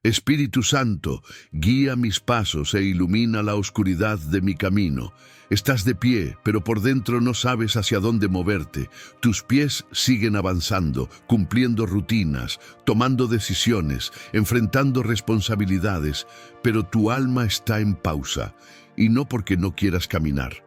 Espíritu Santo, guía mis pasos e ilumina la oscuridad de mi camino. Estás de pie, pero por dentro no sabes hacia dónde moverte. Tus pies siguen avanzando, cumpliendo rutinas, tomando decisiones, enfrentando responsabilidades, pero tu alma está en pausa, y no porque no quieras caminar.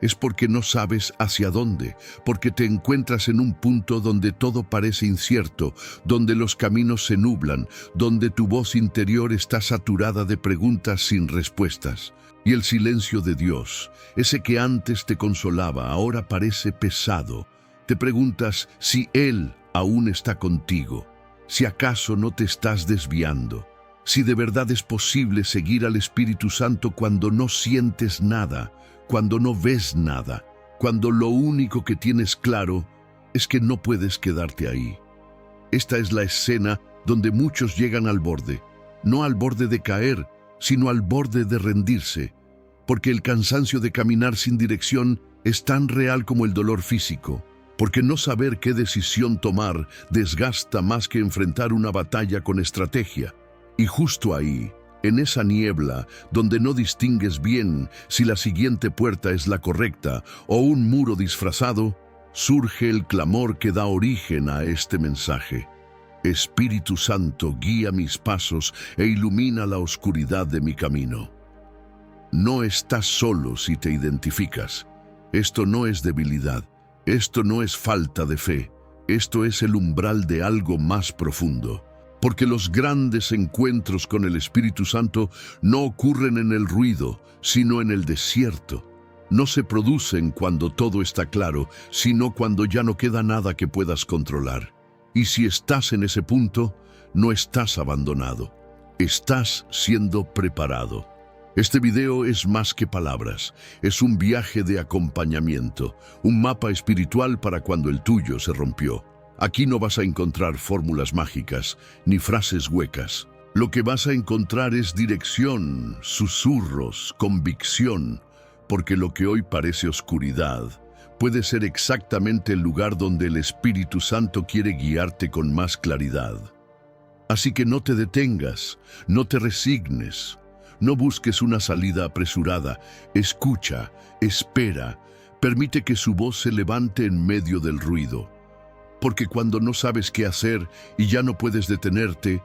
Es porque no sabes hacia dónde, porque te encuentras en un punto donde todo parece incierto, donde los caminos se nublan, donde tu voz interior está saturada de preguntas sin respuestas. Y el silencio de Dios, ese que antes te consolaba, ahora parece pesado. Te preguntas si Él aún está contigo, si acaso no te estás desviando, si de verdad es posible seguir al Espíritu Santo cuando no sientes nada, cuando no ves nada, cuando lo único que tienes claro es que no puedes quedarte ahí. Esta es la escena donde muchos llegan al borde, no al borde de caer, sino al borde de rendirse, porque el cansancio de caminar sin dirección es tan real como el dolor físico, porque no saber qué decisión tomar desgasta más que enfrentar una batalla con estrategia. Y justo ahí, en esa niebla, donde no distingues bien si la siguiente puerta es la correcta o un muro disfrazado, surge el clamor que da origen a este mensaje. Espíritu Santo, guía mis pasos e ilumina la oscuridad de mi camino. No estás solo si te identificas. Esto no es debilidad, esto no es falta de fe, esto es el umbral de algo más profundo. Porque los grandes encuentros con el Espíritu Santo no ocurren en el ruido, sino en el desierto. No se producen cuando todo está claro, sino cuando ya no queda nada que puedas controlar. Y si estás en ese punto, no estás abandonado. Estás siendo preparado. Este video es más que palabras. Es un viaje de acompañamiento, un mapa espiritual para cuando el tuyo se rompió. Aquí no vas a encontrar fórmulas mágicas, ni frases huecas. Lo que vas a encontrar es dirección, susurros, convicción, porque lo que hoy parece oscuridad puede ser exactamente el lugar donde el Espíritu Santo quiere guiarte con más claridad. Así que no te detengas, no te resignes, no busques una salida apresurada. Escucha, espera, permite que su voz se levante en medio del ruido. Porque cuando no sabes qué hacer y ya no puedes detenerte,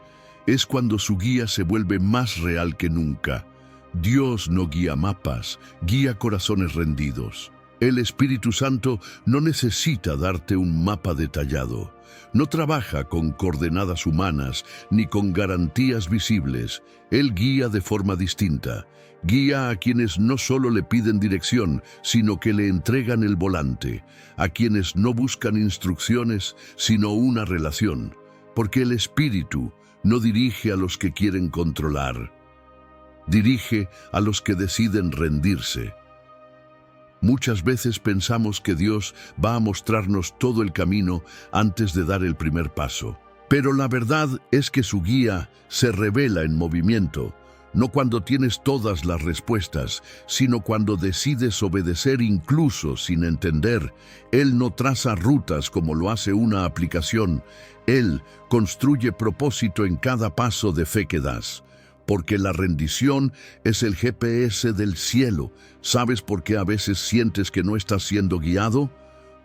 es cuando su guía se vuelve más real que nunca. Dios no guía mapas, guía corazones rendidos. El Espíritu Santo no necesita darte un mapa detallado. No trabaja con coordenadas humanas ni con garantías visibles. Él guía de forma distinta. Guía a quienes no solo le piden dirección, sino que le entregan el volante, a quienes no buscan instrucciones, sino una relación, porque el Espíritu no dirige a los que quieren controlar, dirige a los que deciden rendirse. Muchas veces pensamos que Dios va a mostrarnos todo el camino antes de dar el primer paso, pero la verdad es que su guía se revela en movimiento, no cuando tienes todas las respuestas, sino cuando decides obedecer incluso sin entender. Él no traza rutas como lo hace una aplicación. Él construye propósito en cada paso de fe que das. Porque la rendición es el GPS del cielo. ¿Sabes por qué a veces sientes que no estás siendo guiado?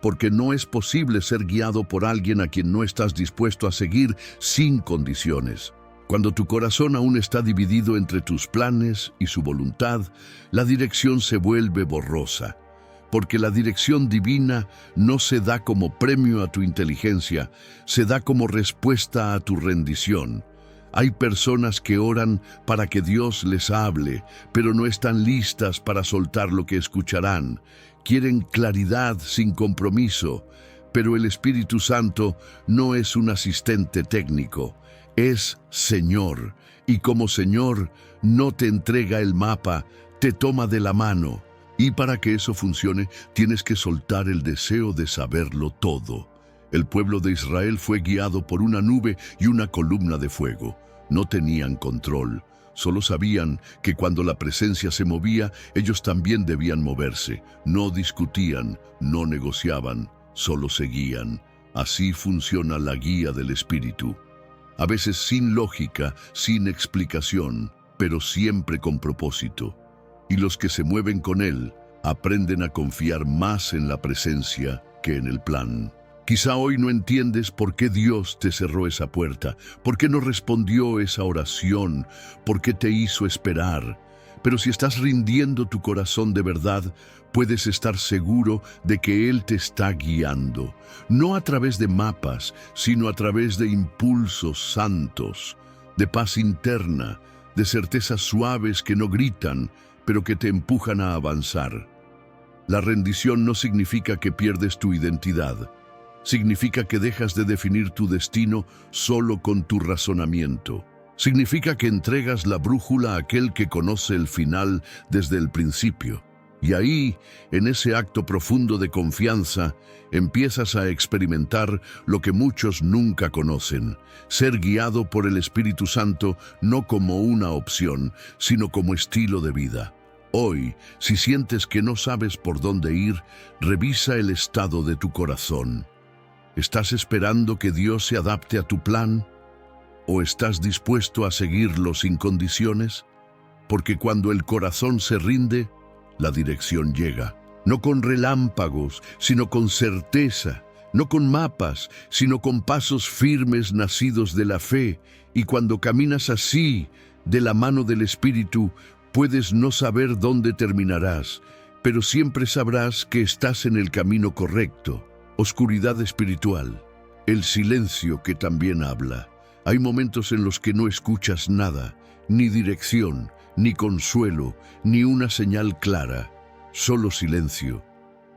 Porque no es posible ser guiado por alguien a quien no estás dispuesto a seguir sin condiciones. Cuando tu corazón aún está dividido entre tus planes y su voluntad, la dirección se vuelve borrosa, porque la dirección divina no se da como premio a tu inteligencia, se da como respuesta a tu rendición. Hay personas que oran para que Dios les hable, pero no están listas para soltar lo que escucharán. Quieren claridad sin compromiso, pero el Espíritu Santo no es un asistente técnico. Es Señor, y como Señor no te entrega el mapa, te toma de la mano. Y para que eso funcione, tienes que soltar el deseo de saberlo todo. El pueblo de Israel fue guiado por una nube y una columna de fuego. No tenían control, solo sabían que cuando la presencia se movía, ellos también debían moverse. No discutían, no negociaban, solo seguían. Así funciona la guía del Espíritu. a veces sin lógica, sin explicación, pero siempre con propósito. Y los que se mueven con Él aprenden a confiar más en la presencia que en el plan. Quizá hoy no entiendes por qué Dios te cerró esa puerta, por qué no respondió esa oración, por qué te hizo esperar. Pero si estás rindiendo tu corazón de verdad, puedes estar seguro de que Él te está guiando, no a través de mapas, sino a través de impulsos santos, de paz interna, de certezas suaves que no gritan, pero que te empujan a avanzar. La rendición no significa que pierdes tu identidad. Significa que dejas de definir tu destino solo con tu razonamiento. Significa que entregas la brújula a aquel que conoce el final desde el principio. Y ahí, en ese acto profundo de confianza, empiezas a experimentar lo que muchos nunca conocen: ser guiado por el Espíritu Santo no como una opción, sino como estilo de vida. Hoy, si sientes que no sabes por dónde ir, revisa el estado de tu corazón. ¿Estás esperando que Dios se adapte a tu plan? ¿O estás dispuesto a seguirlo sin condiciones? Porque cuando el corazón se rinde, la dirección llega. No con relámpagos, sino con certeza. No con mapas, sino con pasos firmes nacidos de la fe. Y cuando caminas así, de la mano del Espíritu, puedes no saber dónde terminarás, pero siempre sabrás que estás en el camino correcto. Oscuridad espiritual, el silencio que también habla. Hay momentos en los que no escuchas nada, ni dirección, ni consuelo, ni una señal clara, solo silencio.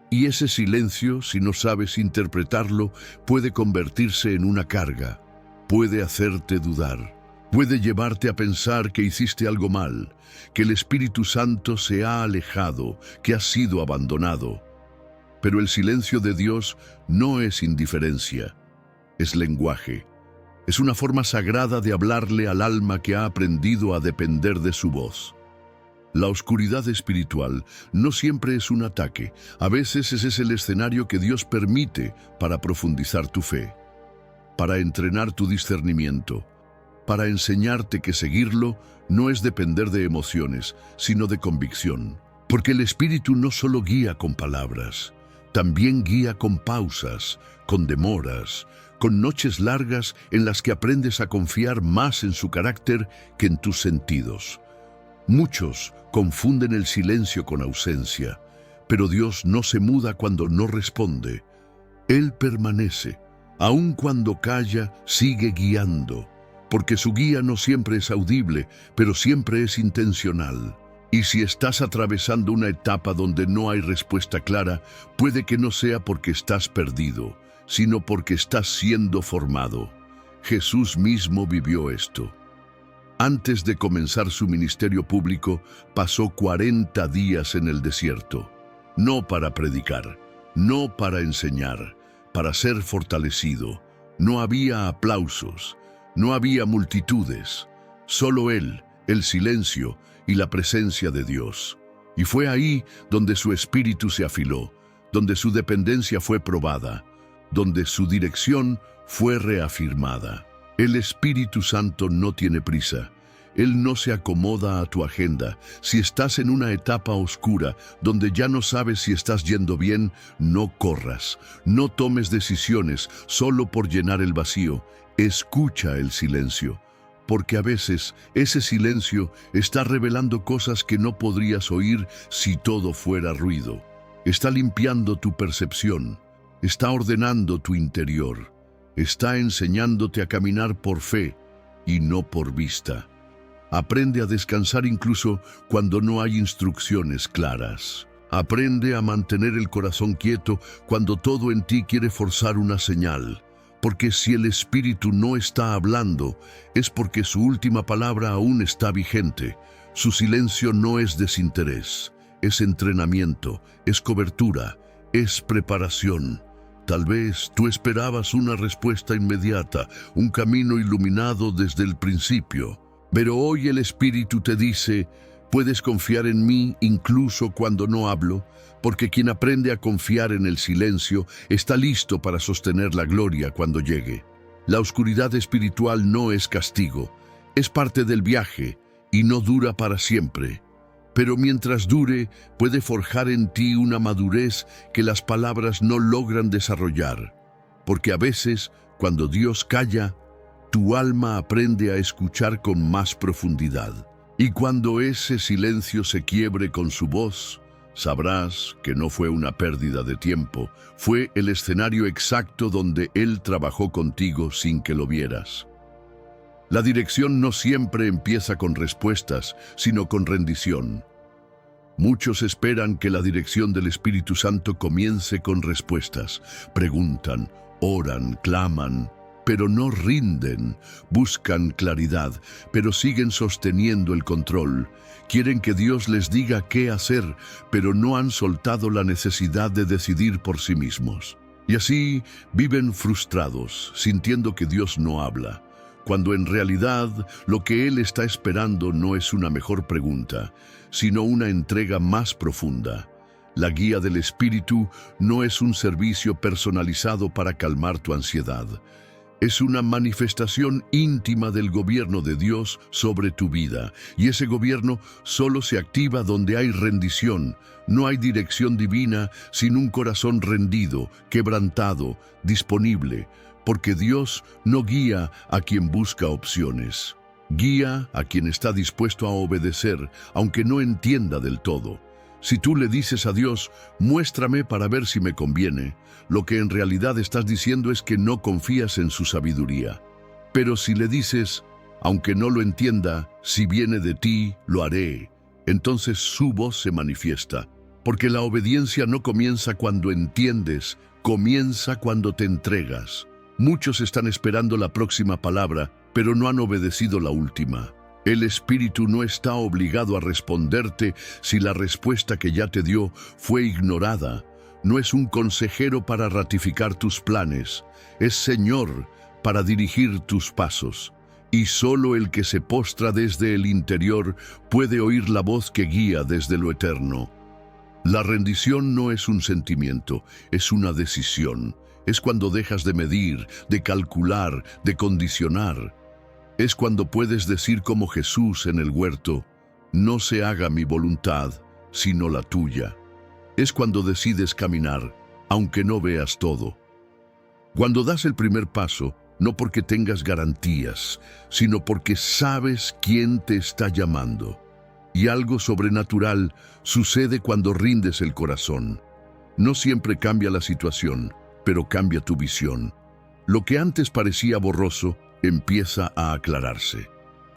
Y ese silencio, si no sabes interpretarlo, puede convertirse en una carga, puede hacerte dudar, puede llevarte a pensar que hiciste algo mal, que el Espíritu Santo se ha alejado, que has sido abandonado. Pero el silencio de Dios no es indiferencia, es lenguaje. Es una forma sagrada de hablarle al alma que ha aprendido a depender de su voz. La oscuridad espiritual no siempre es un ataque, a veces ese es el escenario que Dios permite para profundizar tu fe, para entrenar tu discernimiento, para enseñarte que seguirlo no es depender de emociones, sino de convicción. Porque el Espíritu no solo guía con palabras, también guía con pausas, con demoras, con noches largas en las que aprendes a confiar más en su carácter que en tus sentidos. Muchos confunden el silencio con ausencia, pero Dios no se muda cuando no responde. Él permanece. Aun cuando calla, sigue guiando, porque su guía no siempre es audible, pero siempre es intencional. Y si estás atravesando una etapa donde no hay respuesta clara, puede que no sea porque estás perdido, sino porque estás siendo formado. Jesús mismo vivió esto. Antes de comenzar su ministerio público, pasó 40 días en el desierto, no para predicar, no para enseñar, para ser fortalecido. No había aplausos, no había multitudes, solo Él, el silencio y la presencia de Dios. Y fue ahí donde su espíritu se afiló, donde su dependencia fue probada, donde su dirección fue reafirmada. El Espíritu Santo no tiene prisa. Él no se acomoda a tu agenda. Si estás en una etapa oscura donde ya no sabes si estás yendo bien, no corras. No tomes decisiones solo por llenar el vacío. Escucha el silencio, porque a veces ese silencio está revelando cosas que no podrías oír si todo fuera ruido. Está limpiando tu percepción, está ordenando tu interior, está enseñándote a caminar por fe y no por vista. Aprende a descansar incluso cuando no hay instrucciones claras. Aprende a mantener el corazón quieto cuando todo en ti quiere forzar una señal. Porque si el Espíritu no está hablando, es porque su última palabra aún está vigente. Su silencio no es desinterés, es entrenamiento, es cobertura, es preparación. Tal vez tú esperabas una respuesta inmediata, un camino iluminado desde el principio. Pero hoy el Espíritu te dice: puedes confiar en mí incluso cuando no hablo, porque quien aprende a confiar en el silencio está listo para sostener la gloria cuando llegue. La oscuridad espiritual no es castigo, es parte del viaje y no dura para siempre. Pero mientras dure, puede forjar en ti una madurez que las palabras no logran desarrollar. Porque a veces, cuando Dios calla, tu alma aprende a escuchar con más profundidad. Y cuando ese silencio se quiebre con su voz, sabrás que no fue una pérdida de tiempo, fue el escenario exacto donde Él trabajó contigo sin que lo vieras. La dirección no siempre empieza con respuestas, sino con rendición. Muchos esperan que la dirección del Espíritu Santo comience con respuestas. Preguntan, oran, claman, pero no rinden. Buscan claridad, pero siguen sosteniendo el control. Quieren que Dios les diga qué hacer, pero no han soltado la necesidad de decidir por sí mismos. Y así viven frustrados, sintiendo que Dios no habla, cuando en realidad lo que Él está esperando no es una mejor pregunta, sino una entrega más profunda. La guía del Espíritu no es un servicio personalizado para calmar tu ansiedad. Es una manifestación íntima del gobierno de Dios sobre tu vida, y ese gobierno solo se activa donde hay rendición. No hay dirección divina sin un corazón rendido, quebrantado, disponible, porque Dios no guía a quien busca opciones. Guía a quien está dispuesto a obedecer, aunque no entienda del todo. Si tú le dices a Dios, muéstrame para ver si me conviene, lo que en realidad estás diciendo es que no confías en su sabiduría. Pero si le dices, aunque no lo entienda, si viene de ti, lo haré, entonces su voz se manifiesta. Porque la obediencia no comienza cuando entiendes, comienza cuando te entregas. Muchos están esperando la próxima palabra, pero no han obedecido la última. El Espíritu no está obligado a responderte si la respuesta que ya te dio fue ignorada. No es un consejero para ratificar tus planes, es Señor para dirigir tus pasos. Y solo el que se postra desde el interior puede oír la voz que guía desde lo eterno. La rendición no es un sentimiento, es una decisión. Es cuando dejas de medir, de calcular, de condicionar. Es cuando puedes decir como Jesús en el huerto, no se haga mi voluntad, sino la tuya. Es cuando decides caminar, aunque no veas todo. Cuando das el primer paso, no porque tengas garantías, sino porque sabes quién te está llamando. Y algo sobrenatural sucede cuando rindes el corazón. No siempre cambia la situación, pero cambia tu visión. Lo que antes parecía borroso empieza a aclararse.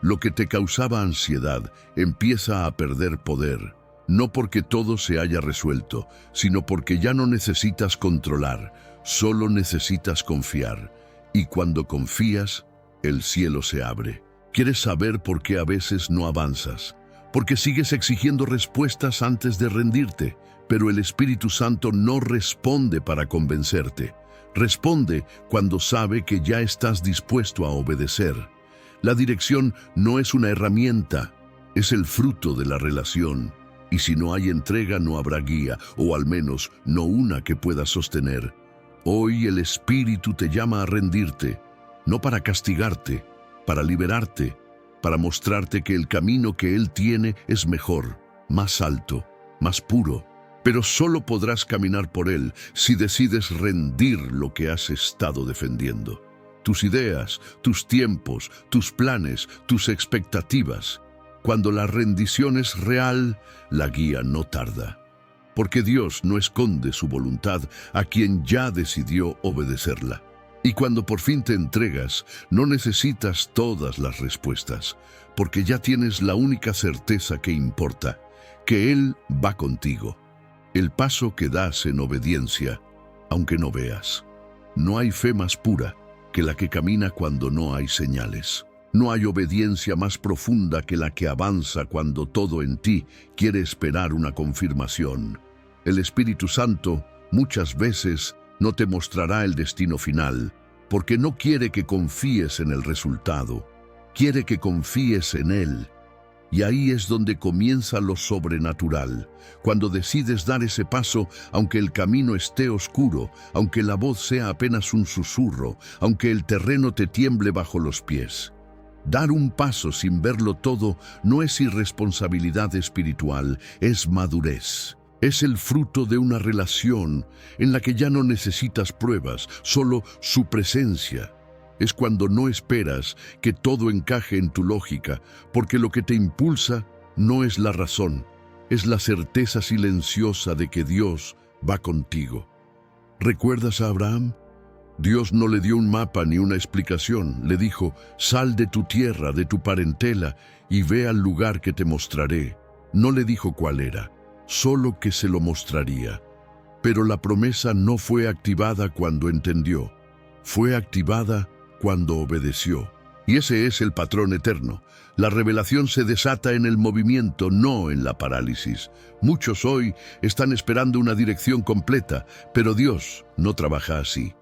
Lo que te causaba ansiedad empieza a perder poder, no porque todo se haya resuelto, sino porque ya no necesitas controlar, solo necesitas confiar. Y cuando confías, el cielo se abre. ¿Quieres saber por qué a veces no avanzas? Porque sigues exigiendo respuestas antes de rendirte, pero el Espíritu Santo no responde para convencerte. Responde cuando sabe que ya estás dispuesto a obedecer. La dirección no es una herramienta, es el fruto de la relación. Y si no hay entrega, no habrá guía, o al menos no una que puedas sostener. Hoy el Espíritu te llama a rendirte, no para castigarte, para liberarte, para mostrarte que el camino que Él tiene es mejor, más alto, más puro. Pero solo podrás caminar por Él si decides rendir lo que has estado defendiendo. Tus ideas, tus tiempos, tus planes, tus expectativas. Cuando la rendición es real, la guía no tarda. Porque Dios no esconde su voluntad a quien ya decidió obedecerla. Y cuando por fin te entregas, no necesitas todas las respuestas, porque ya tienes la única certeza que importa, que Él va contigo. El paso que das en obediencia, aunque no veas. No hay fe más pura que la que camina cuando no hay señales. No hay obediencia más profunda que la que avanza cuando todo en ti quiere esperar una confirmación. El Espíritu Santo muchas veces no te mostrará el destino final, porque no quiere que confíes en el resultado, quiere que confíes en Él. Y ahí es donde comienza lo sobrenatural, cuando decides dar ese paso, aunque el camino esté oscuro, aunque la voz sea apenas un susurro, aunque el terreno te tiemble bajo los pies. Dar un paso sin verlo todo no es irresponsabilidad espiritual, es madurez. Es el fruto de una relación en la que ya no necesitas pruebas, solo su presencia. Es cuando no esperas que todo encaje en tu lógica, porque lo que te impulsa no es la razón, es la certeza silenciosa de que Dios va contigo. ¿Recuerdas a Abraham? Dios no le dio un mapa ni una explicación, le dijo, sal de tu tierra, de tu parentela, y ve al lugar que te mostraré. No le dijo cuál era, solo que se lo mostraría. Pero la promesa no fue activada cuando entendió, fue activada cuando obedeció. Y ese es el patrón eterno. La revelación se desata en el movimiento, no en la parálisis. Muchos hoy están esperando una dirección completa, pero Dios no trabaja así.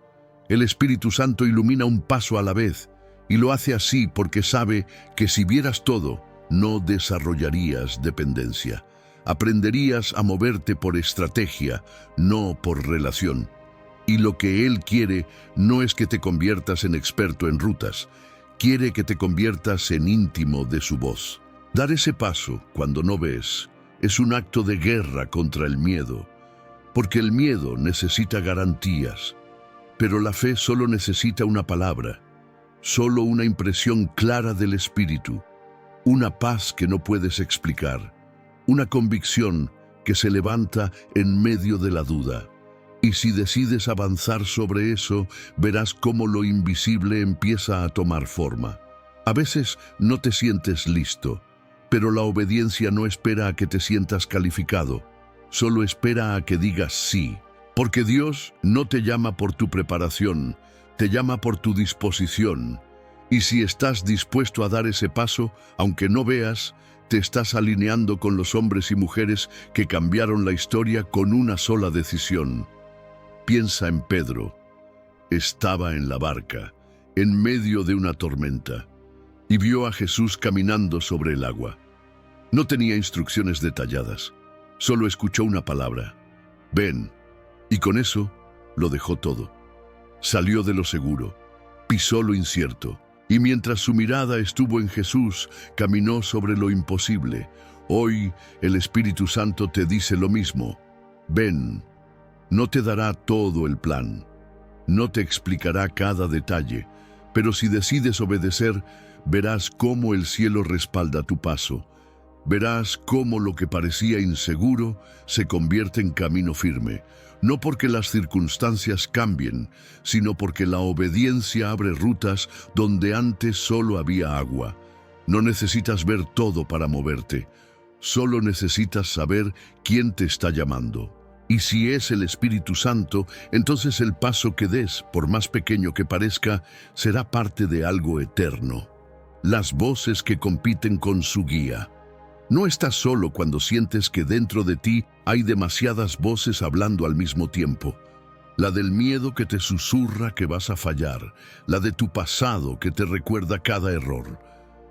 El Espíritu Santo ilumina un paso a la vez, y lo hace así porque sabe que si vieras todo, no desarrollarías dependencia. Aprenderías a moverte por estrategia, no por relación. Y lo que Él quiere no es que te conviertas en experto en rutas, quiere que te conviertas en íntimo de su voz. Dar ese paso cuando no ves es un acto de guerra contra el miedo, porque el miedo necesita garantías, pero la fe solo necesita una palabra, solo una impresión clara del Espíritu, una paz que no puedes explicar, una convicción que se levanta en medio de la duda. Y si decides avanzar sobre eso, verás cómo lo invisible empieza a tomar forma. A veces no te sientes listo, pero la obediencia no espera a que te sientas calificado, solo espera a que digas sí. Porque Dios no te llama por tu preparación, te llama por tu disposición. Y si estás dispuesto a dar ese paso, aunque no veas, te estás alineando con los hombres y mujeres que cambiaron la historia con una sola decisión. Piensa en Pedro. Estaba en la barca, en medio de una tormenta, y vio a Jesús caminando sobre el agua. No tenía instrucciones detalladas, solo escuchó una palabra: ven. Y con eso lo dejó todo. Salió de lo seguro, pisó lo incierto, y mientras su mirada estuvo en Jesús, caminó sobre lo imposible. Hoy el Espíritu Santo te dice lo mismo: ven. No te dará todo el plan, no te explicará cada detalle, pero si decides obedecer, verás cómo el cielo respalda tu paso. Verás cómo lo que parecía inseguro se convierte en camino firme, no porque las circunstancias cambien, sino porque la obediencia abre rutas donde antes solo había agua. No necesitas ver todo para moverte, solo necesitas saber quién te está llamando. Y si es el Espíritu Santo, entonces el paso que des, por más pequeño que parezca, será parte de algo eterno. Las voces que compiten con su guía. No estás solo cuando sientes que dentro de ti hay demasiadas voces hablando al mismo tiempo. La del miedo que te susurra que vas a fallar, la de tu pasado que te recuerda cada error,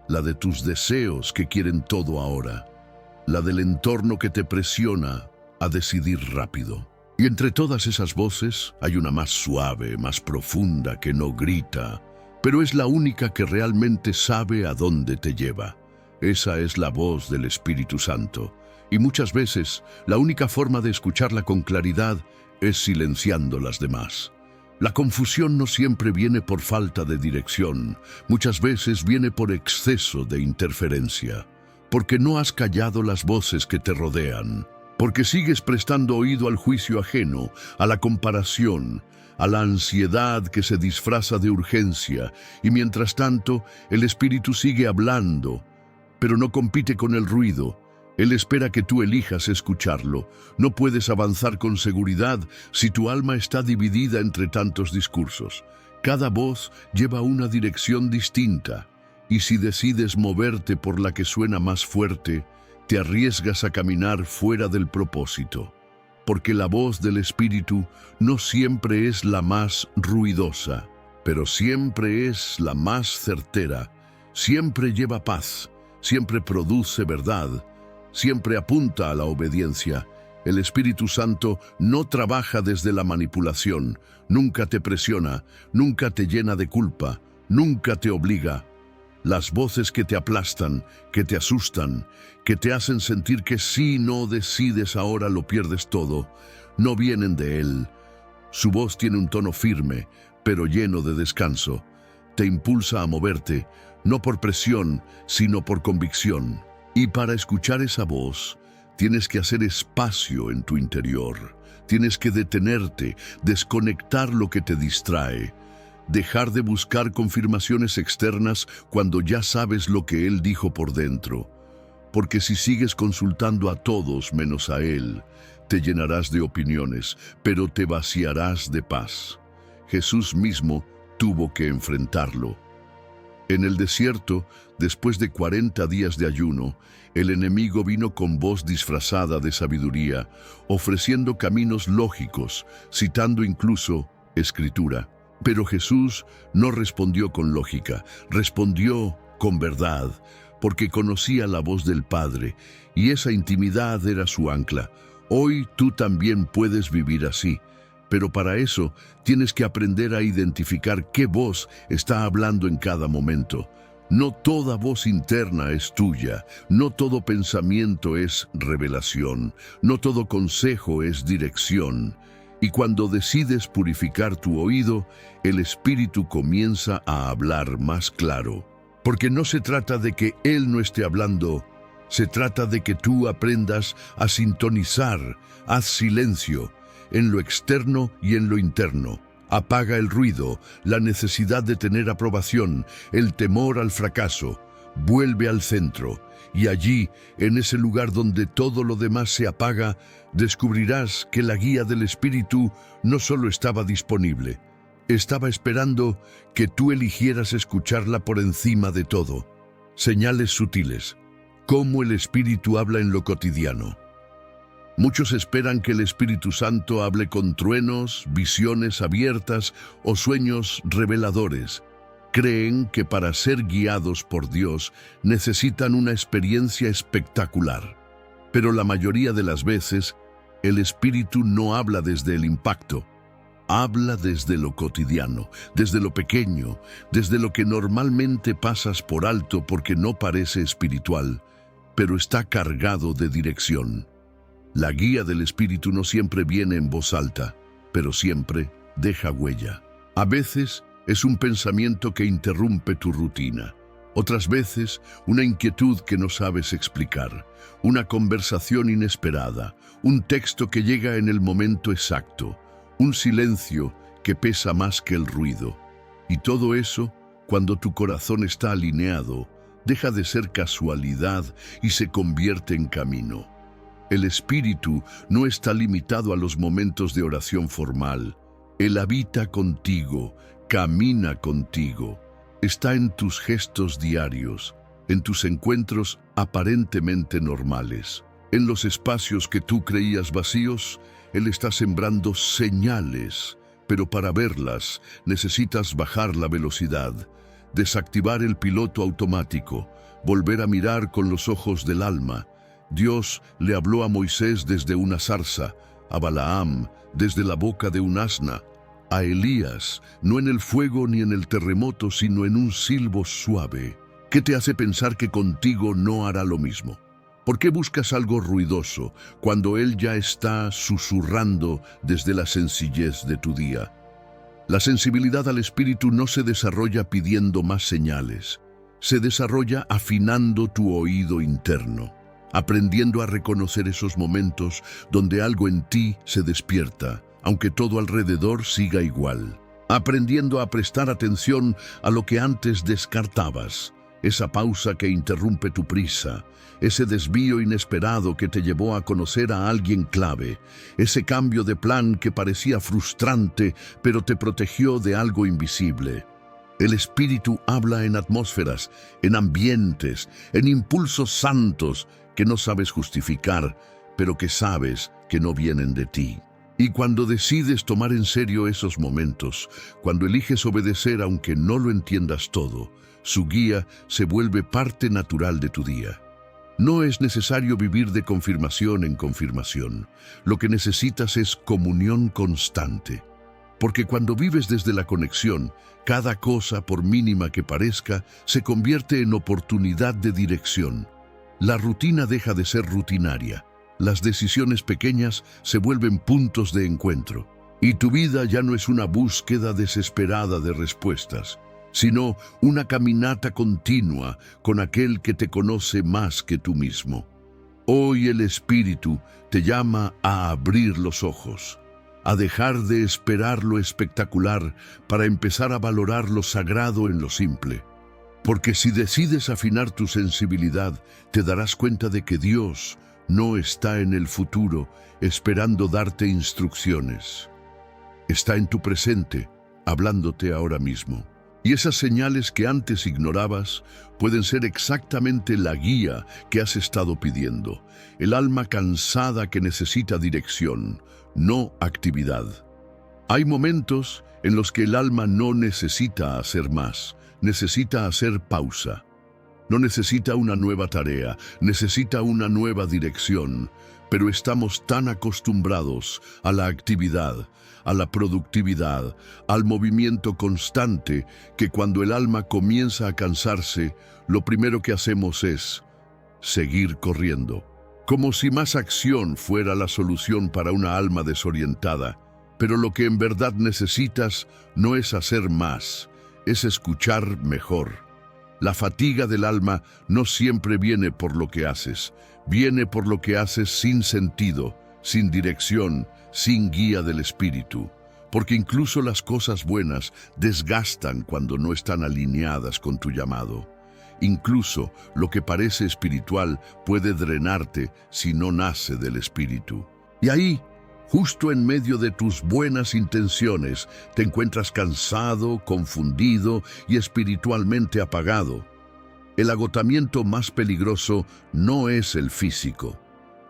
la de tus deseos que quieren todo ahora, la del entorno que te presiona a decidir rápido. Y entre todas esas voces hay una más suave, más profunda, que no grita, pero es la única que realmente sabe a dónde te lleva. Esa es la voz del Espíritu Santo. Y muchas veces la única forma de escucharla con claridad es silenciando las demás. La confusión no siempre viene por falta de dirección, muchas veces viene por exceso de interferencia, porque no has callado las voces que te rodean, porque sigues prestando oído al juicio ajeno, a la comparación, a la ansiedad que se disfraza de urgencia, y mientras tanto el Espíritu sigue hablando, pero no compite con el ruido. Él espera que tú elijas escucharlo. No puedes avanzar con seguridad si tu alma está dividida entre tantos discursos. Cada voz lleva una dirección distinta, y si decides moverte por la que suena más fuerte, te arriesgas a caminar fuera del propósito, porque la voz del Espíritu no siempre es la más ruidosa, pero siempre es la más certera, siempre lleva paz, siempre produce verdad, siempre apunta a la obediencia. El Espíritu Santo no trabaja desde la manipulación, nunca te presiona, nunca te llena de culpa, nunca te obliga. Las voces que te aplastan, que te asustan, que te hacen sentir que si no decides ahora lo pierdes todo, no vienen de Él. Su voz tiene un tono firme, pero lleno de descanso. Te impulsa a moverte, no por presión, sino por convicción. Y para escuchar esa voz, tienes que hacer espacio en tu interior. Tienes que detenerte, desconectar lo que te distrae. Dejar de buscar confirmaciones externas cuando ya sabes lo que Él dijo por dentro. Porque si sigues consultando a todos menos a Él, te llenarás de opiniones, pero te vaciarás de paz. Jesús mismo tuvo que enfrentarlo. En el desierto, después de 40 días de ayuno, el enemigo vino con voz disfrazada de sabiduría, ofreciendo caminos lógicos, citando incluso Escritura. Pero Jesús no respondió con lógica, respondió con verdad, porque conocía la voz del Padre, y esa intimidad era su ancla. Hoy tú también puedes vivir así, pero para eso tienes que aprender a identificar qué voz está hablando en cada momento. No toda voz interna es tuya, no todo pensamiento es revelación, no todo consejo es dirección. Y cuando decides purificar tu oído, el Espíritu comienza a hablar más claro. Porque no se trata de que Él no esté hablando, se trata de que tú aprendas a sintonizar, haz silencio, en lo externo y en lo interno. Apaga el ruido, la necesidad de tener aprobación, el temor al fracaso. Vuelve al centro, y allí, en ese lugar donde todo lo demás se apaga, descubrirás que la guía del Espíritu no solo estaba disponible, estaba esperando que tú eligieras escucharla por encima de todo. Señales sutiles. Cómo el Espíritu habla en lo cotidiano. Muchos esperan que el Espíritu Santo hable con truenos, visiones abiertas o sueños reveladores. Creen que para ser guiados por Dios necesitan una experiencia espectacular. Pero la mayoría de las veces, el Espíritu no habla desde el impacto. Habla desde lo cotidiano, desde lo pequeño, desde lo que normalmente pasas por alto porque no parece espiritual, pero está cargado de dirección. La guía del Espíritu no siempre viene en voz alta, pero siempre deja huella. A veces es un pensamiento que interrumpe tu rutina. Otras veces, una inquietud que no sabes explicar, una conversación inesperada, un texto que llega en el momento exacto, un silencio que pesa más que el ruido. Y todo eso, cuando tu corazón está alineado, deja de ser casualidad y se convierte en camino. El Espíritu no está limitado a los momentos de oración formal. Él habita contigo, camina contigo. Está en tus gestos diarios, en tus encuentros aparentemente normales. En los espacios que tú creías vacíos, Él está sembrando señales, pero para verlas necesitas bajar la velocidad, desactivar el piloto automático, volver a mirar con los ojos del alma. Dios le habló a Moisés desde una zarza, a Balaam desde la boca de un asna, a Elías no en el fuego ni en el terremoto, sino en un silbo suave. ¿Qué te hace pensar que contigo no hará lo mismo? ¿Por qué buscas algo ruidoso cuando Él ya está susurrando desde la sencillez de tu día? La sensibilidad al Espíritu no se desarrolla pidiendo más señales, se desarrolla afinando tu oído interno, aprendiendo a reconocer esos momentos donde algo en ti se despierta, aunque todo alrededor siga igual, aprendiendo a prestar atención a lo que antes descartabas, esa pausa que interrumpe tu prisa, ese desvío inesperado que te llevó a conocer a alguien clave, ese cambio de plan que parecía frustrante, pero te protegió de algo invisible. El Espíritu habla en atmósferas, en ambientes, en impulsos santos que no sabes justificar, pero que sabes que no vienen de ti. Y cuando decides tomar en serio esos momentos, cuando eliges obedecer aunque no lo entiendas todo, Su guía se vuelve parte natural de tu día. No es necesario vivir de confirmación en confirmación. Lo que necesitas es comunión constante. Porque cuando vives desde la conexión, cada cosa, por mínima que parezca, se convierte en oportunidad de dirección. La rutina deja de ser rutinaria. Las decisiones pequeñas se vuelven puntos de encuentro. Y tu vida ya no es una búsqueda desesperada de respuestas, sino una caminata continua con aquel que te conoce más que tú mismo. Hoy el Espíritu te llama a abrir los ojos, a dejar de esperar lo espectacular para empezar a valorar lo sagrado en lo simple. Porque si decides afinar tu sensibilidad, te darás cuenta de que Dios no está en el futuro esperando darte instrucciones. Está en tu presente, hablándote ahora mismo. Y esas señales que antes ignorabas pueden ser exactamente la guía que has estado pidiendo. El alma cansada que necesita dirección, no actividad. Hay momentos en los que el alma no necesita hacer más, necesita hacer pausa. No necesita una nueva tarea, necesita una nueva dirección. Pero estamos tan acostumbrados a la actividad, a la productividad, al movimiento constante, que cuando el alma comienza a cansarse, lo primero que hacemos es seguir corriendo. Como si más acción fuera la solución para una alma desorientada. Pero lo que en verdad necesitas no es hacer más, es escuchar mejor. La fatiga del alma no siempre viene por lo que haces, viene por lo que haces sin sentido, sin dirección, sin guía del Espíritu. Porque incluso las cosas buenas desgastan cuando no están alineadas con tu llamado. Incluso lo que parece espiritual puede drenarte si no nace del Espíritu. Y ahí, justo en medio de tus buenas intenciones, te encuentras cansado, confundido y espiritualmente apagado. El agotamiento más peligroso no es el físico.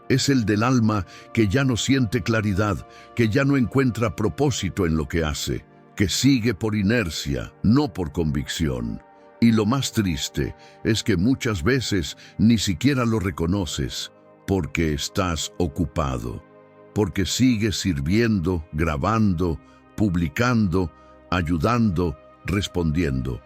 Es el del alma que ya no siente claridad, que ya no encuentra propósito en lo que hace, que sigue por inercia, no por convicción. Y lo más triste es que muchas veces ni siquiera lo reconoces porque estás ocupado. Porque sigues sirviendo, grabando, publicando, ayudando, respondiendo,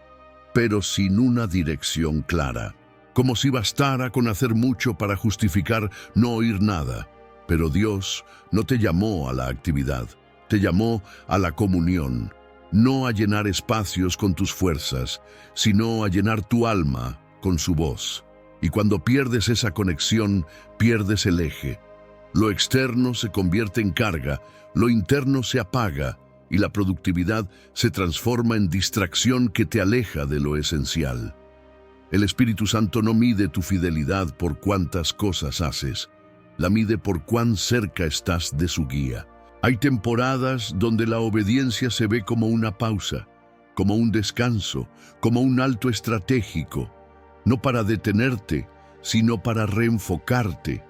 pero sin una dirección clara. Como si bastara con hacer mucho para justificar no oír nada. Pero Dios no te llamó a la actividad, te llamó a la comunión, no a llenar espacios con tus fuerzas, sino a llenar tu alma con su voz. Y cuando pierdes esa conexión, pierdes el eje. Lo externo se convierte en carga, lo interno se apaga y la productividad se transforma en distracción que te aleja de lo esencial. El Espíritu Santo no mide tu fidelidad por cuántas cosas haces, la mide por cuán cerca estás de su guía. Hay temporadas donde la obediencia se ve como una pausa, como un descanso, como un alto estratégico, no para detenerte, sino para reenfocarte.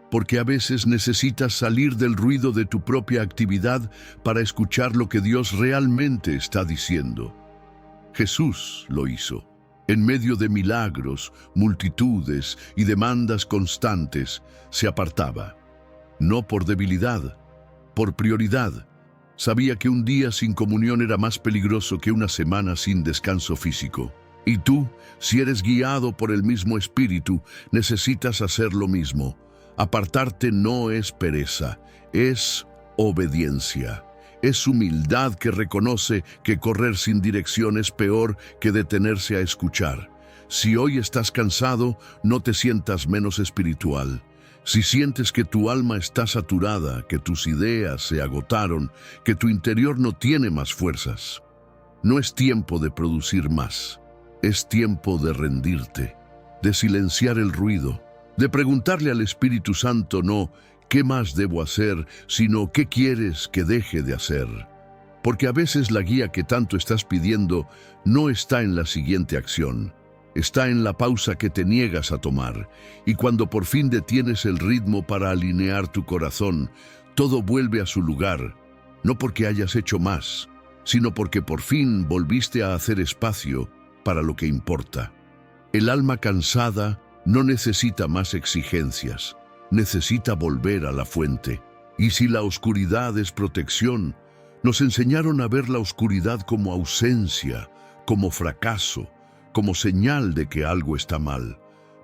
Porque a veces necesitas salir del ruido de tu propia actividad para escuchar lo que Dios realmente está diciendo. Jesús lo hizo. En medio de milagros, multitudes y demandas constantes, se apartaba. No por debilidad, por prioridad. Sabía que un día sin comunión era más peligroso que una semana sin descanso físico. Y tú, si eres guiado por el mismo Espíritu, necesitas hacer lo mismo. Apartarte no es pereza, es obediencia. Es humildad que reconoce que correr sin dirección es peor que detenerse a escuchar. Si hoy estás cansado, no te sientas menos espiritual. Si sientes que tu alma está saturada, que tus ideas se agotaron, que tu interior no tiene más fuerzas, no es tiempo de producir más. Es tiempo de rendirte, de silenciar el ruido, de preguntarle al Espíritu Santo no ¿qué más debo hacer?, sino ¿qué quieres que deje de hacer? Porque a veces la guía que tanto estás pidiendo no está en la siguiente acción, está en la pausa que te niegas a tomar, y cuando por fin detienes el ritmo para alinear tu corazón, todo vuelve a su lugar, no porque hayas hecho más, sino porque por fin volviste a hacer espacio para lo que importa. El alma cansada no necesita más exigencias, necesita volver a la fuente. Y si la oscuridad es protección, nos enseñaron a ver la oscuridad como ausencia, como fracaso, como señal de que algo está mal.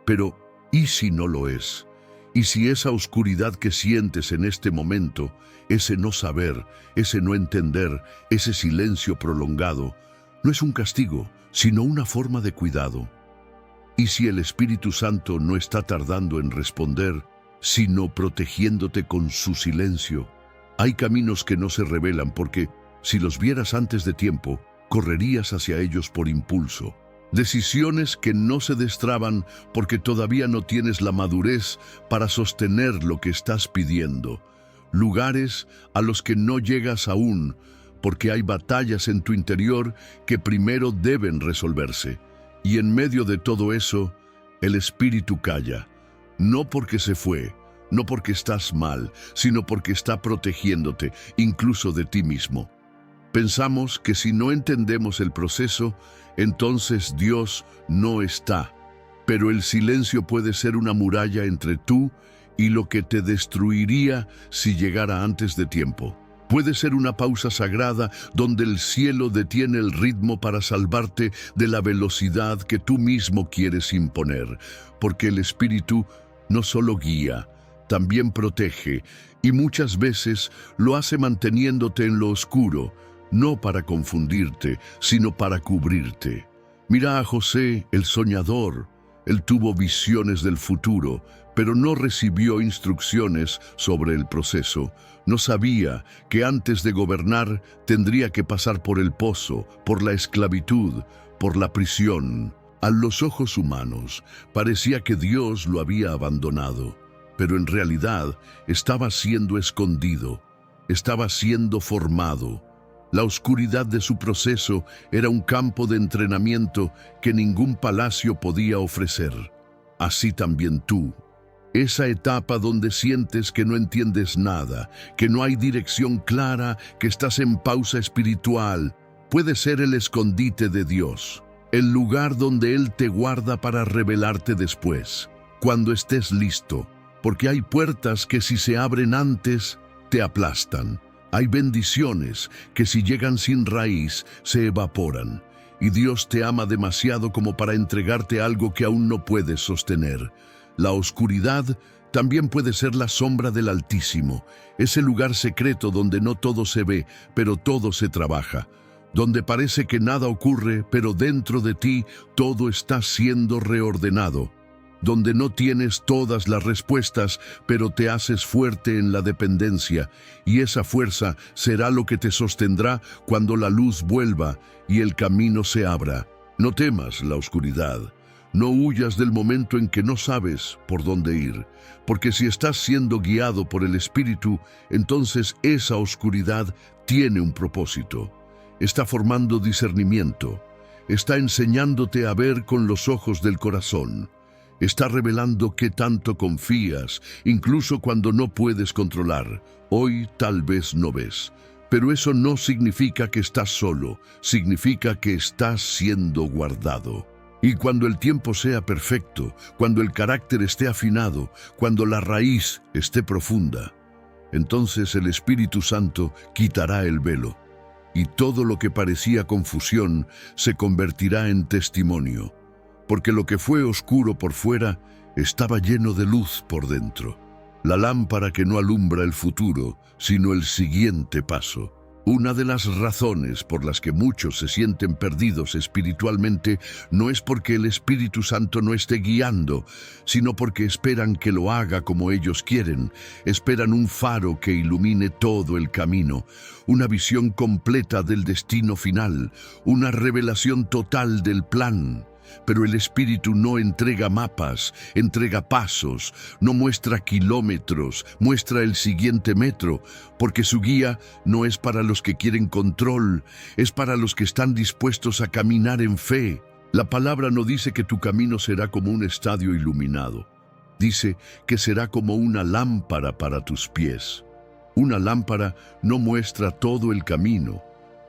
Pero, ¿y si no lo es? ¿Y si esa oscuridad que sientes en este momento, ese no saber, ese no entender, ese silencio prolongado, no es un castigo, sino una forma de cuidado? ¿Y si el Espíritu Santo no está tardando en responder, sino protegiéndote con su silencio? Hay caminos que no se revelan porque, si los vieras antes de tiempo, correrías hacia ellos por impulso. Decisiones que no se destraban porque todavía no tienes la madurez para sostener lo que estás pidiendo. Lugares a los que no llegas aún porque hay batallas en tu interior que primero deben resolverse. Y en medio de todo eso, el Espíritu calla. No porque se fue, no porque estás mal, sino porque está protegiéndote, incluso de ti mismo. Pensamos que si no entendemos el proceso, entonces Dios no está. Pero el silencio puede ser una muralla entre tú y lo que te destruiría si llegara antes de tiempo. Puede ser una pausa sagrada donde el cielo detiene el ritmo para salvarte de la velocidad que tú mismo quieres imponer, porque el Espíritu no solo guía, también protege, y muchas veces lo hace manteniéndote en lo oscuro, no para confundirte, sino para cubrirte. Mira a José, el soñador. Él tuvo visiones del futuro, pero no recibió instrucciones sobre el proceso. No sabía que antes de gobernar tendría que pasar por el pozo, por la esclavitud, por la prisión. A los ojos humanos parecía que Dios lo había abandonado, pero en realidad estaba siendo escondido, estaba siendo formado. La oscuridad de su proceso era un campo de entrenamiento que ningún palacio podía ofrecer. Así también tú. Esa etapa donde sientes que no entiendes nada, que no hay dirección clara, que estás en pausa espiritual, puede ser el escondite de Dios, el lugar donde Él te guarda para revelarte después, cuando estés listo, porque hay puertas que si se abren antes, te aplastan. Hay bendiciones que si llegan sin raíz, se evaporan. Y Dios te ama demasiado como para entregarte algo que aún no puedes sostener. La oscuridad también puede ser la sombra del Altísimo, ese lugar secreto donde no todo se ve, pero todo se trabaja. Donde parece que nada ocurre, pero dentro de ti todo está siendo reordenado. Donde no tienes todas las respuestas, pero te haces fuerte en la dependencia, y esa fuerza será lo que te sostendrá cuando la luz vuelva y el camino se abra. No temas la oscuridad, no huyas del momento en que no sabes por dónde ir, porque si estás siendo guiado por el Espíritu, entonces esa oscuridad tiene un propósito. Está formando discernimiento, está enseñándote a ver con los ojos del corazón. Está revelando qué tanto confías, incluso cuando no puedes controlar. Hoy tal vez no ves, pero eso no significa que estás solo, significa que estás siendo guardado. Y cuando el tiempo sea perfecto, cuando el carácter esté afinado, cuando la raíz esté profunda, entonces el Espíritu Santo quitará el velo, y todo lo que parecía confusión se convertirá en testimonio. Porque lo que fue oscuro por fuera estaba lleno de luz por dentro. La lámpara que no alumbra el futuro, sino el siguiente paso. Una de las razones por las que muchos se sienten perdidos espiritualmente no es porque el Espíritu Santo no esté guiando, sino porque esperan que lo haga como ellos quieren. Esperan un faro que ilumine todo el camino, una visión completa del destino final, una revelación total del plan. Pero el Espíritu no entrega mapas, entrega pasos, no muestra kilómetros, muestra el siguiente metro, porque su guía no es para los que quieren control, es para los que están dispuestos a caminar en fe. La palabra no dice que tu camino será como un estadio iluminado, dice que será como una lámpara para tus pies. Una lámpara no muestra todo el camino,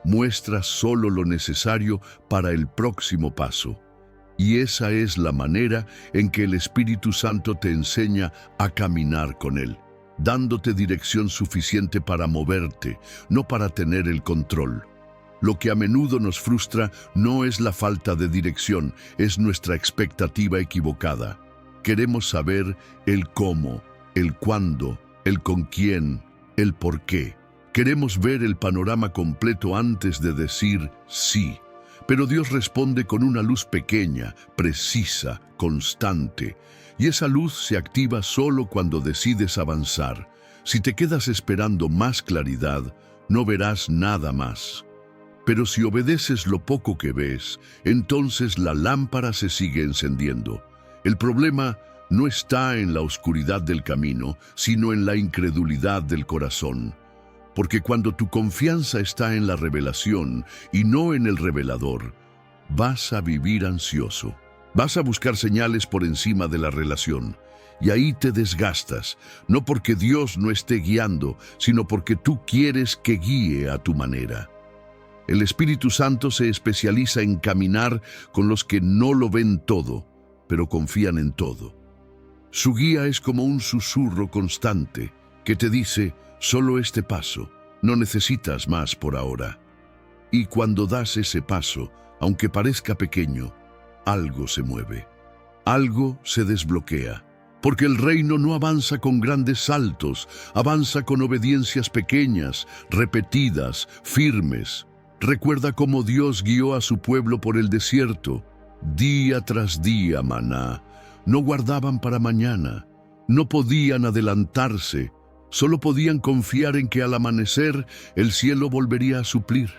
muestra solo lo necesario para el próximo paso. Y esa es la manera en que el Espíritu Santo te enseña a caminar con Él, dándote dirección suficiente para moverte, no para tener el control. Lo que a menudo nos frustra no es la falta de dirección, es nuestra expectativa equivocada. Queremos saber el cómo, el cuándo, el con quién, el por qué. Queremos ver el panorama completo antes de decir sí. Pero Dios responde con una luz pequeña, precisa, constante. Y esa luz se activa solo cuando decides avanzar. Si te quedas esperando más claridad, no verás nada más. Pero si obedeces lo poco que ves, entonces la lámpara se sigue encendiendo. El problema no está en la oscuridad del camino, sino en la incredulidad del corazón. Porque cuando tu confianza está en la revelación y no en el revelador, vas a vivir ansioso. Vas a buscar señales por encima de la relación. Y ahí te desgastas, no porque Dios no esté guiando, sino porque tú quieres que guíe a tu manera. El Espíritu Santo se especializa en caminar con los que no lo ven todo, pero confían en todo. Su guía es como un susurro constante que te dice: solo este paso, no necesitas más por ahora. Y cuando das ese paso, aunque parezca pequeño, algo se mueve, algo se desbloquea. Porque el reino no avanza con grandes saltos, avanza con obediencias pequeñas, repetidas, firmes. Recuerda cómo Dios guió a su pueblo por el desierto. Día tras día, maná. No guardaban para mañana. No podían adelantarse. Solo podían confiar en que al amanecer el cielo volvería a suplir.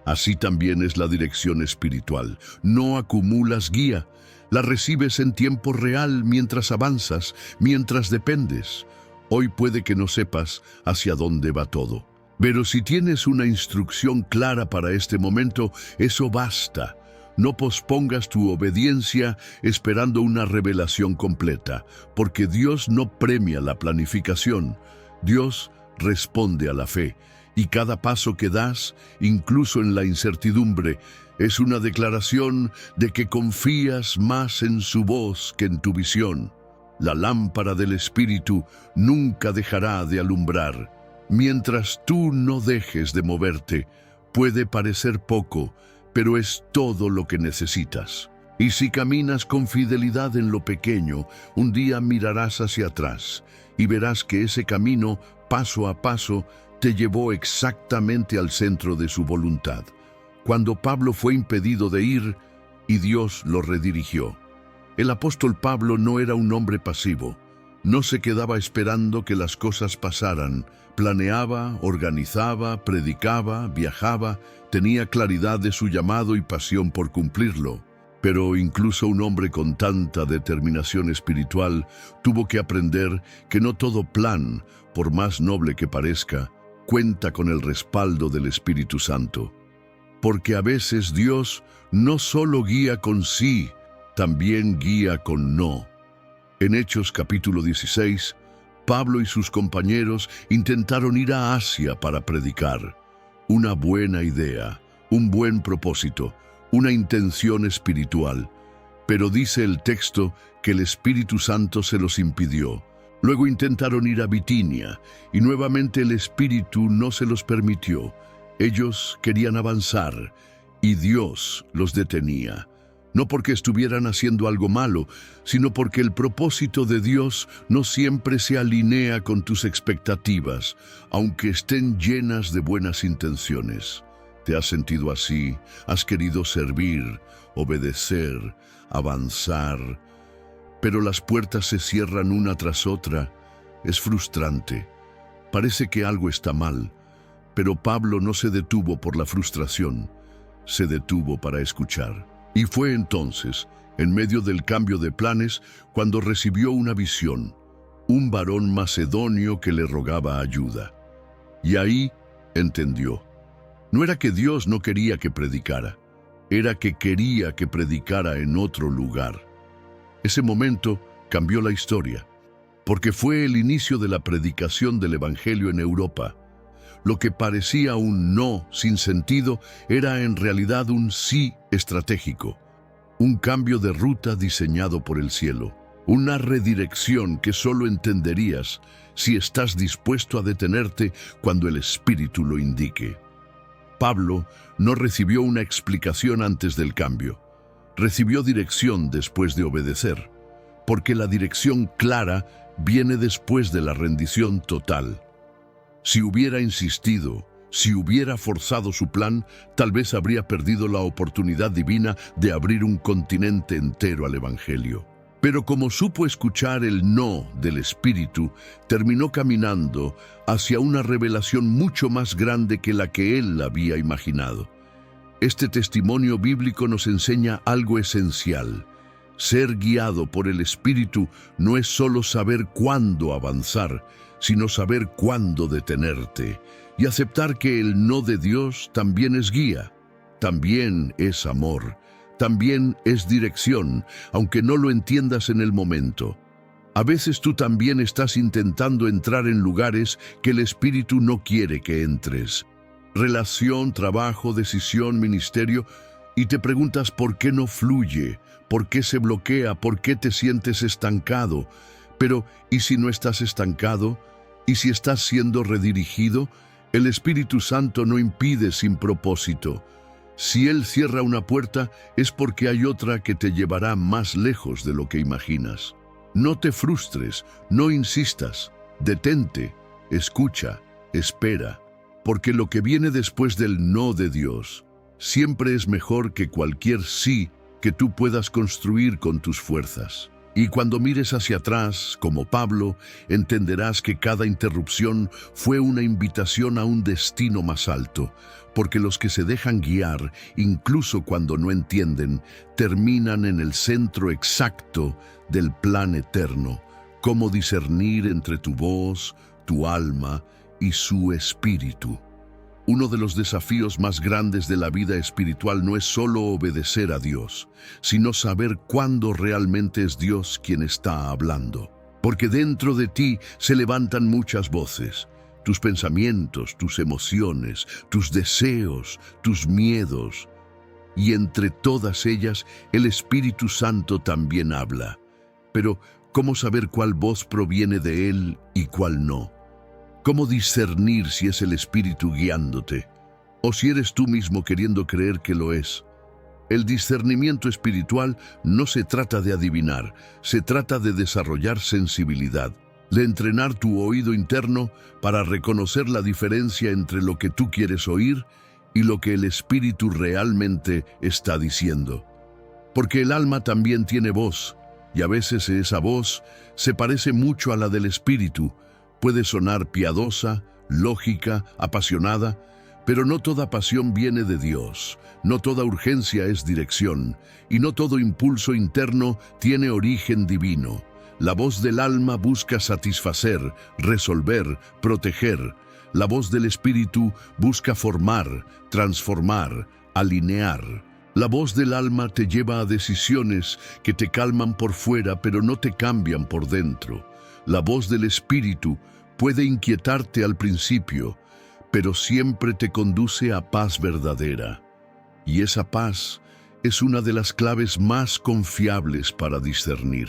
Así también es la dirección espiritual. No acumulas guía. La recibes en tiempo real mientras avanzas, mientras dependes. Hoy puede que no sepas hacia dónde va todo. Pero si tienes una instrucción clara para este momento, eso basta. No pospongas tu obediencia esperando una revelación completa, porque Dios no premia la planificación. Dios responde a la fe, y cada paso que das, incluso en la incertidumbre, es una declaración de que confías más en su voz que en tu visión. La lámpara del Espíritu nunca dejará de alumbrar. Mientras tú no dejes de moverte, puede parecer poco, pero es todo lo que necesitas. Y si caminas con fidelidad en lo pequeño, un día mirarás hacia atrás y verás que ese camino, paso a paso, te llevó exactamente al centro de su voluntad. Cuando Pablo fue impedido de ir, y Dios lo redirigió. El apóstol Pablo no era un hombre pasivo. No se quedaba esperando que las cosas pasaran. Planeaba, organizaba, predicaba, viajaba, tenía claridad de su llamado y pasión por cumplirlo. Pero incluso un hombre con tanta determinación espiritual tuvo que aprender que no todo plan, por más noble que parezca, cuenta con el respaldo del Espíritu Santo. Porque a veces Dios no solo guía con sí, también guía con no. En Hechos capítulo 16, Pablo y sus compañeros intentaron ir a Asia para predicar. Una buena idea, un buen propósito, una intención espiritual. Pero dice el texto que el Espíritu Santo se los impidió. Luego intentaron ir a Bitinia y nuevamente el Espíritu no se los permitió. Ellos querían avanzar y Dios los detenía. No porque estuvieran haciendo algo malo, sino porque el propósito de Dios no siempre se alinea con tus expectativas, aunque estén llenas de buenas intenciones. ¿Te has sentido así? ¿Has querido servir, obedecer, avanzar? Pero las puertas se cierran una tras otra. Es frustrante. Parece que algo está mal. Pero Pablo no se detuvo por la frustración. Se detuvo para escuchar. Y fue entonces, en medio del cambio de planes, cuando recibió una visión, un varón macedonio que le rogaba ayuda. Y ahí entendió. No era que Dios no quería que predicara, era que quería que predicara en otro lugar. Ese momento cambió la historia, porque fue el inicio de la predicación del Evangelio en Europa. Lo que parecía un no sin sentido era en realidad un sí estratégico, un cambio de ruta diseñado por el cielo, una redirección que solo entenderías si estás dispuesto a detenerte cuando el Espíritu lo indique. Pablo no recibió una explicación antes del cambio, recibió dirección después de obedecer, porque la dirección clara viene después de la rendición total. Si hubiera insistido, si hubiera forzado su plan, tal vez habría perdido la oportunidad divina de abrir un continente entero al Evangelio. Pero como supo escuchar el no del Espíritu, terminó caminando hacia una revelación mucho más grande que la que él había imaginado. Este testimonio bíblico nos enseña algo esencial. Ser guiado por el Espíritu no es solo saber cuándo avanzar, sino saber cuándo detenerte y aceptar que el no de Dios también es guía, también es amor, también es dirección, aunque no lo entiendas en el momento. A veces tú también estás intentando entrar en lugares que el Espíritu no quiere que entres. Relación, trabajo, decisión, ministerio, y te preguntas por qué no fluye, por qué se bloquea, por qué te sientes estancado. Pero, ¿y si no estás estancado? ¿Y si estás siendo redirigido? El Espíritu Santo no impide sin propósito. Si Él cierra una puerta, es porque hay otra que te llevará más lejos de lo que imaginas. No te frustres, no insistas, detente, escucha, espera, porque lo que viene después del no de Dios siempre es mejor que cualquier sí que tú puedas construir con tus fuerzas. Y cuando mires hacia atrás, como Pablo, entenderás que cada interrupción fue una invitación a un destino más alto, porque los que se dejan guiar, incluso cuando no entienden, terminan en el centro exacto del plan eterno. Cómo discernir entre tu voz, tu alma y su espíritu. Uno de los desafíos más grandes de la vida espiritual no es solo obedecer a Dios, sino saber cuándo realmente es Dios quien está hablando. Porque dentro de ti se levantan muchas voces, tus pensamientos, tus emociones, tus deseos, tus miedos. Y entre todas ellas, el Espíritu Santo también habla. Pero, ¿cómo saber cuál voz proviene de Él y cuál no? ¿Cómo discernir si es el Espíritu guiándote o si eres tú mismo queriendo creer que lo es? El discernimiento espiritual no se trata de adivinar, se trata de desarrollar sensibilidad, de entrenar tu oído interno para reconocer la diferencia entre lo que tú quieres oír y lo que el Espíritu realmente está diciendo. Porque el alma también tiene voz, y a veces esa voz se parece mucho a la del Espíritu. Puede sonar piadosa, lógica, apasionada, pero no toda pasión viene de Dios, no toda urgencia es dirección, y no todo impulso interno tiene origen divino. La voz del alma busca satisfacer, resolver, proteger. La voz del Espíritu busca formar, transformar, alinear. La voz del alma te lleva a decisiones que te calman por fuera, pero no te cambian por dentro. La voz del Espíritu puede inquietarte al principio, pero siempre te conduce a paz verdadera. Y esa paz es una de las claves más confiables para discernir.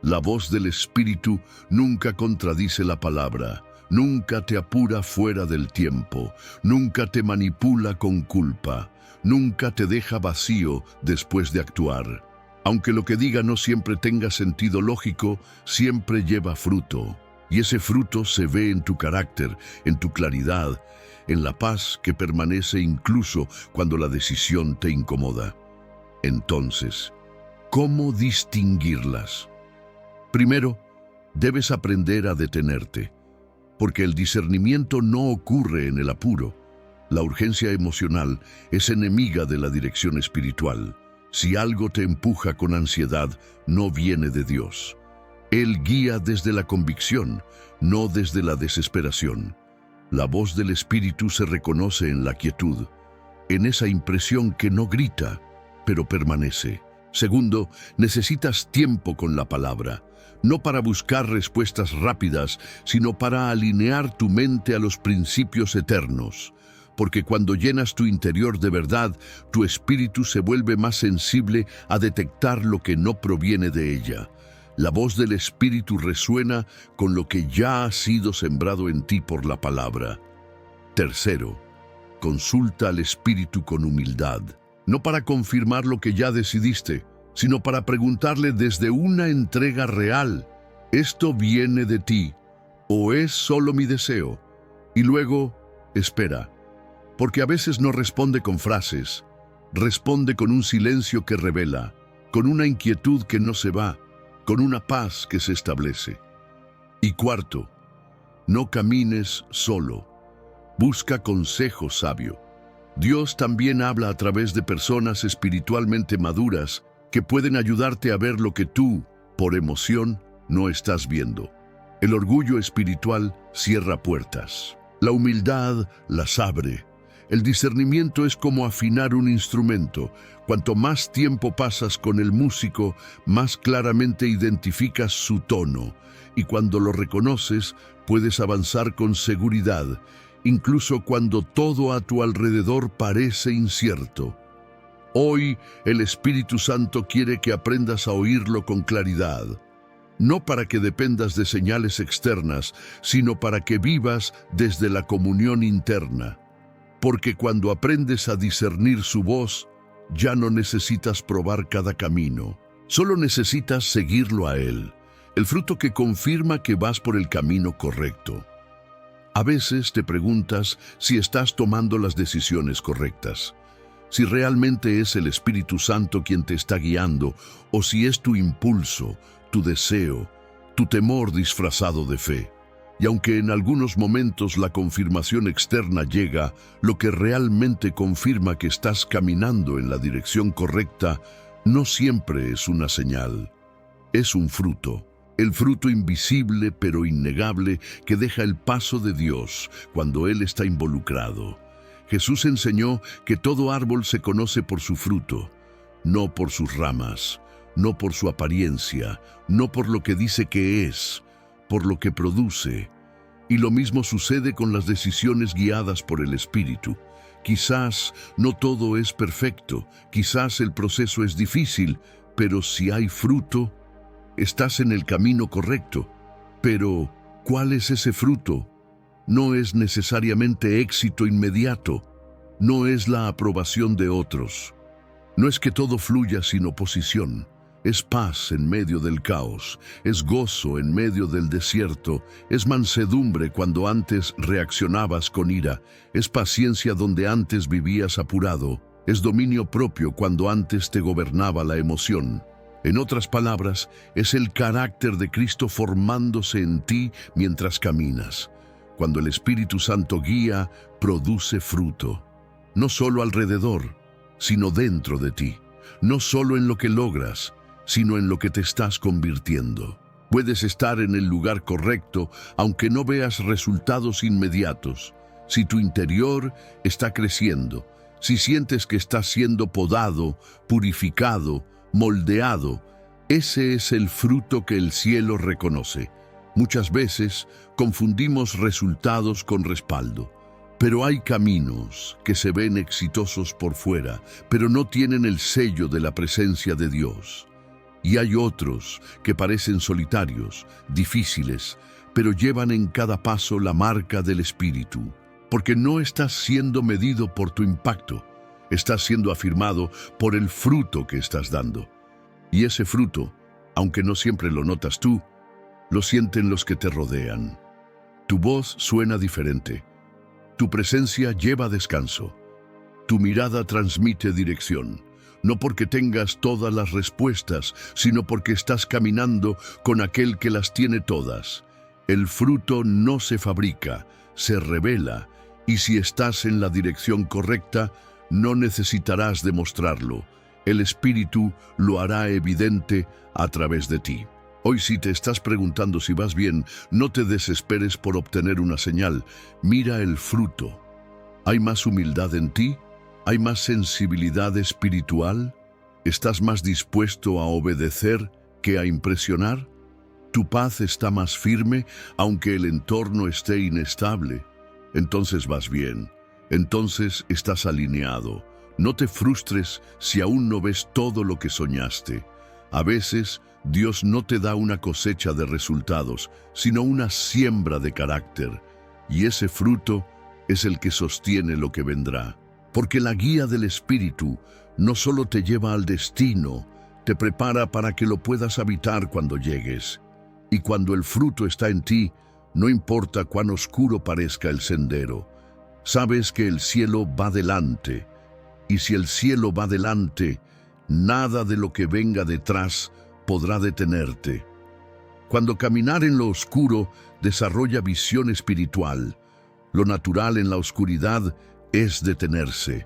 La voz del Espíritu nunca contradice la palabra, nunca te apura fuera del tiempo, nunca te manipula con culpa, nunca te deja vacío después de actuar. Aunque lo que diga no siempre tenga sentido lógico, siempre lleva fruto. Y ese fruto se ve en tu carácter, en tu claridad, en la paz que permanece incluso cuando la decisión te incomoda. Entonces, ¿cómo distinguirlas? Primero, debes aprender a detenerte, porque el discernimiento no ocurre en el apuro. La urgencia emocional es enemiga de la dirección espiritual. Si algo te empuja con ansiedad, no viene de Dios. Él guía desde la convicción, no desde la desesperación. La voz del Espíritu se reconoce en la quietud, en esa impresión que no grita, pero permanece. Segundo, necesitas tiempo con la palabra, no para buscar respuestas rápidas, sino para alinear tu mente a los principios eternos. Porque cuando llenas tu interior de verdad, tu espíritu se vuelve más sensible a detectar lo que no proviene de ella. La voz del espíritu resuena con lo que ya ha sido sembrado en ti por la palabra. Tercero, consulta al espíritu con humildad, no para confirmar lo que ya decidiste, sino para preguntarle desde una entrega real: ¿esto viene de ti o es solo mi deseo? Y luego, espera, porque a veces no responde con frases, responde con un silencio que revela, con una inquietud que no se va, con una paz que se establece. Y cuarto, no camines solo, busca consejo sabio. Dios también habla a través de personas espiritualmente maduras que pueden ayudarte a ver lo que tú, por emoción, no estás viendo. El orgullo espiritual cierra puertas. La humildad las abre. El discernimiento es como afinar un instrumento. Cuanto más tiempo pasas con el músico, más claramente identificas su tono. Y cuando lo reconoces, puedes avanzar con seguridad, incluso cuando todo a tu alrededor parece incierto. Hoy, el Espíritu Santo quiere que aprendas a oírlo con claridad. No para que dependas de señales externas, sino para que vivas desde la comunión interna. Porque cuando aprendes a discernir su voz, ya no necesitas probar cada camino. Solo necesitas seguirlo a Él, el fruto que confirma que vas por el camino correcto. A veces te preguntas si estás tomando las decisiones correctas, si realmente es el Espíritu Santo quien te está guiando, o si es tu impulso, tu deseo, tu temor disfrazado de fe. Y aunque en algunos momentos la confirmación externa llega, lo que realmente confirma que estás caminando en la dirección correcta, no siempre es una señal, es un fruto. El fruto invisible pero innegable que deja el paso de Dios cuando Él está involucrado. Jesús enseñó que todo árbol se conoce por su fruto, no por sus ramas, no por su apariencia, no por lo que dice que es, por lo que produce. Y lo mismo sucede con las decisiones guiadas por el Espíritu. Quizás no todo es perfecto, quizás el proceso es difícil, pero si hay fruto, estás en el camino correcto. Pero, ¿cuál es ese fruto? No es necesariamente éxito inmediato, no es la aprobación de otros. No es que todo fluya sin oposición. Es paz en medio del caos, es gozo en medio del desierto, es mansedumbre cuando antes reaccionabas con ira, es paciencia donde antes vivías apurado, es dominio propio cuando antes te gobernaba la emoción. En otras palabras, es el carácter de Cristo formándose en ti mientras caminas. Cuando el Espíritu Santo guía, produce fruto, no solo alrededor, sino dentro de ti, no solo en lo que logras, sino en lo que te estás convirtiendo. Puedes estar en el lugar correcto, aunque no veas resultados inmediatos. Si tu interior está creciendo, si sientes que estás siendo podado, purificado, moldeado, ese es el fruto que el cielo reconoce. Muchas veces confundimos resultados con respaldo. Pero hay caminos que se ven exitosos por fuera, pero no tienen el sello de la presencia de Dios. Y hay otros que parecen solitarios, difíciles, pero llevan en cada paso la marca del Espíritu. Porque no estás siendo medido por tu impacto, estás siendo afirmado por el fruto que estás dando. Y ese fruto, aunque no siempre lo notas tú, lo sienten los que te rodean. Tu voz suena diferente, tu presencia lleva descanso, tu mirada transmite dirección. No porque tengas todas las respuestas, sino porque estás caminando con aquel que las tiene todas. El fruto no se fabrica, se revela, y si estás en la dirección correcta, no necesitarás demostrarlo. El Espíritu lo hará evidente a través de ti. Hoy, si te estás preguntando si vas bien, no te desesperes por obtener una señal. Mira el fruto. ¿Hay más humildad en ti? ¿Hay más sensibilidad espiritual? ¿Estás más dispuesto a obedecer que a impresionar? ¿Tu paz está más firme aunque el entorno esté inestable? Entonces vas bien, entonces estás alineado. No te frustres si aún no ves todo lo que soñaste. A veces, Dios no te da una cosecha de resultados, sino una siembra de carácter. Y ese fruto es el que sostiene lo que vendrá. Porque la guía del Espíritu no solo te lleva al destino, te prepara para que lo puedas habitar cuando llegues. Y cuando el fruto está en ti, no importa cuán oscuro parezca el sendero, sabes que el cielo va delante. Y si el cielo va delante, nada de lo que venga detrás podrá detenerte. Cuando caminar en lo oscuro desarrolla visión espiritual, lo natural en la oscuridad es detenerse.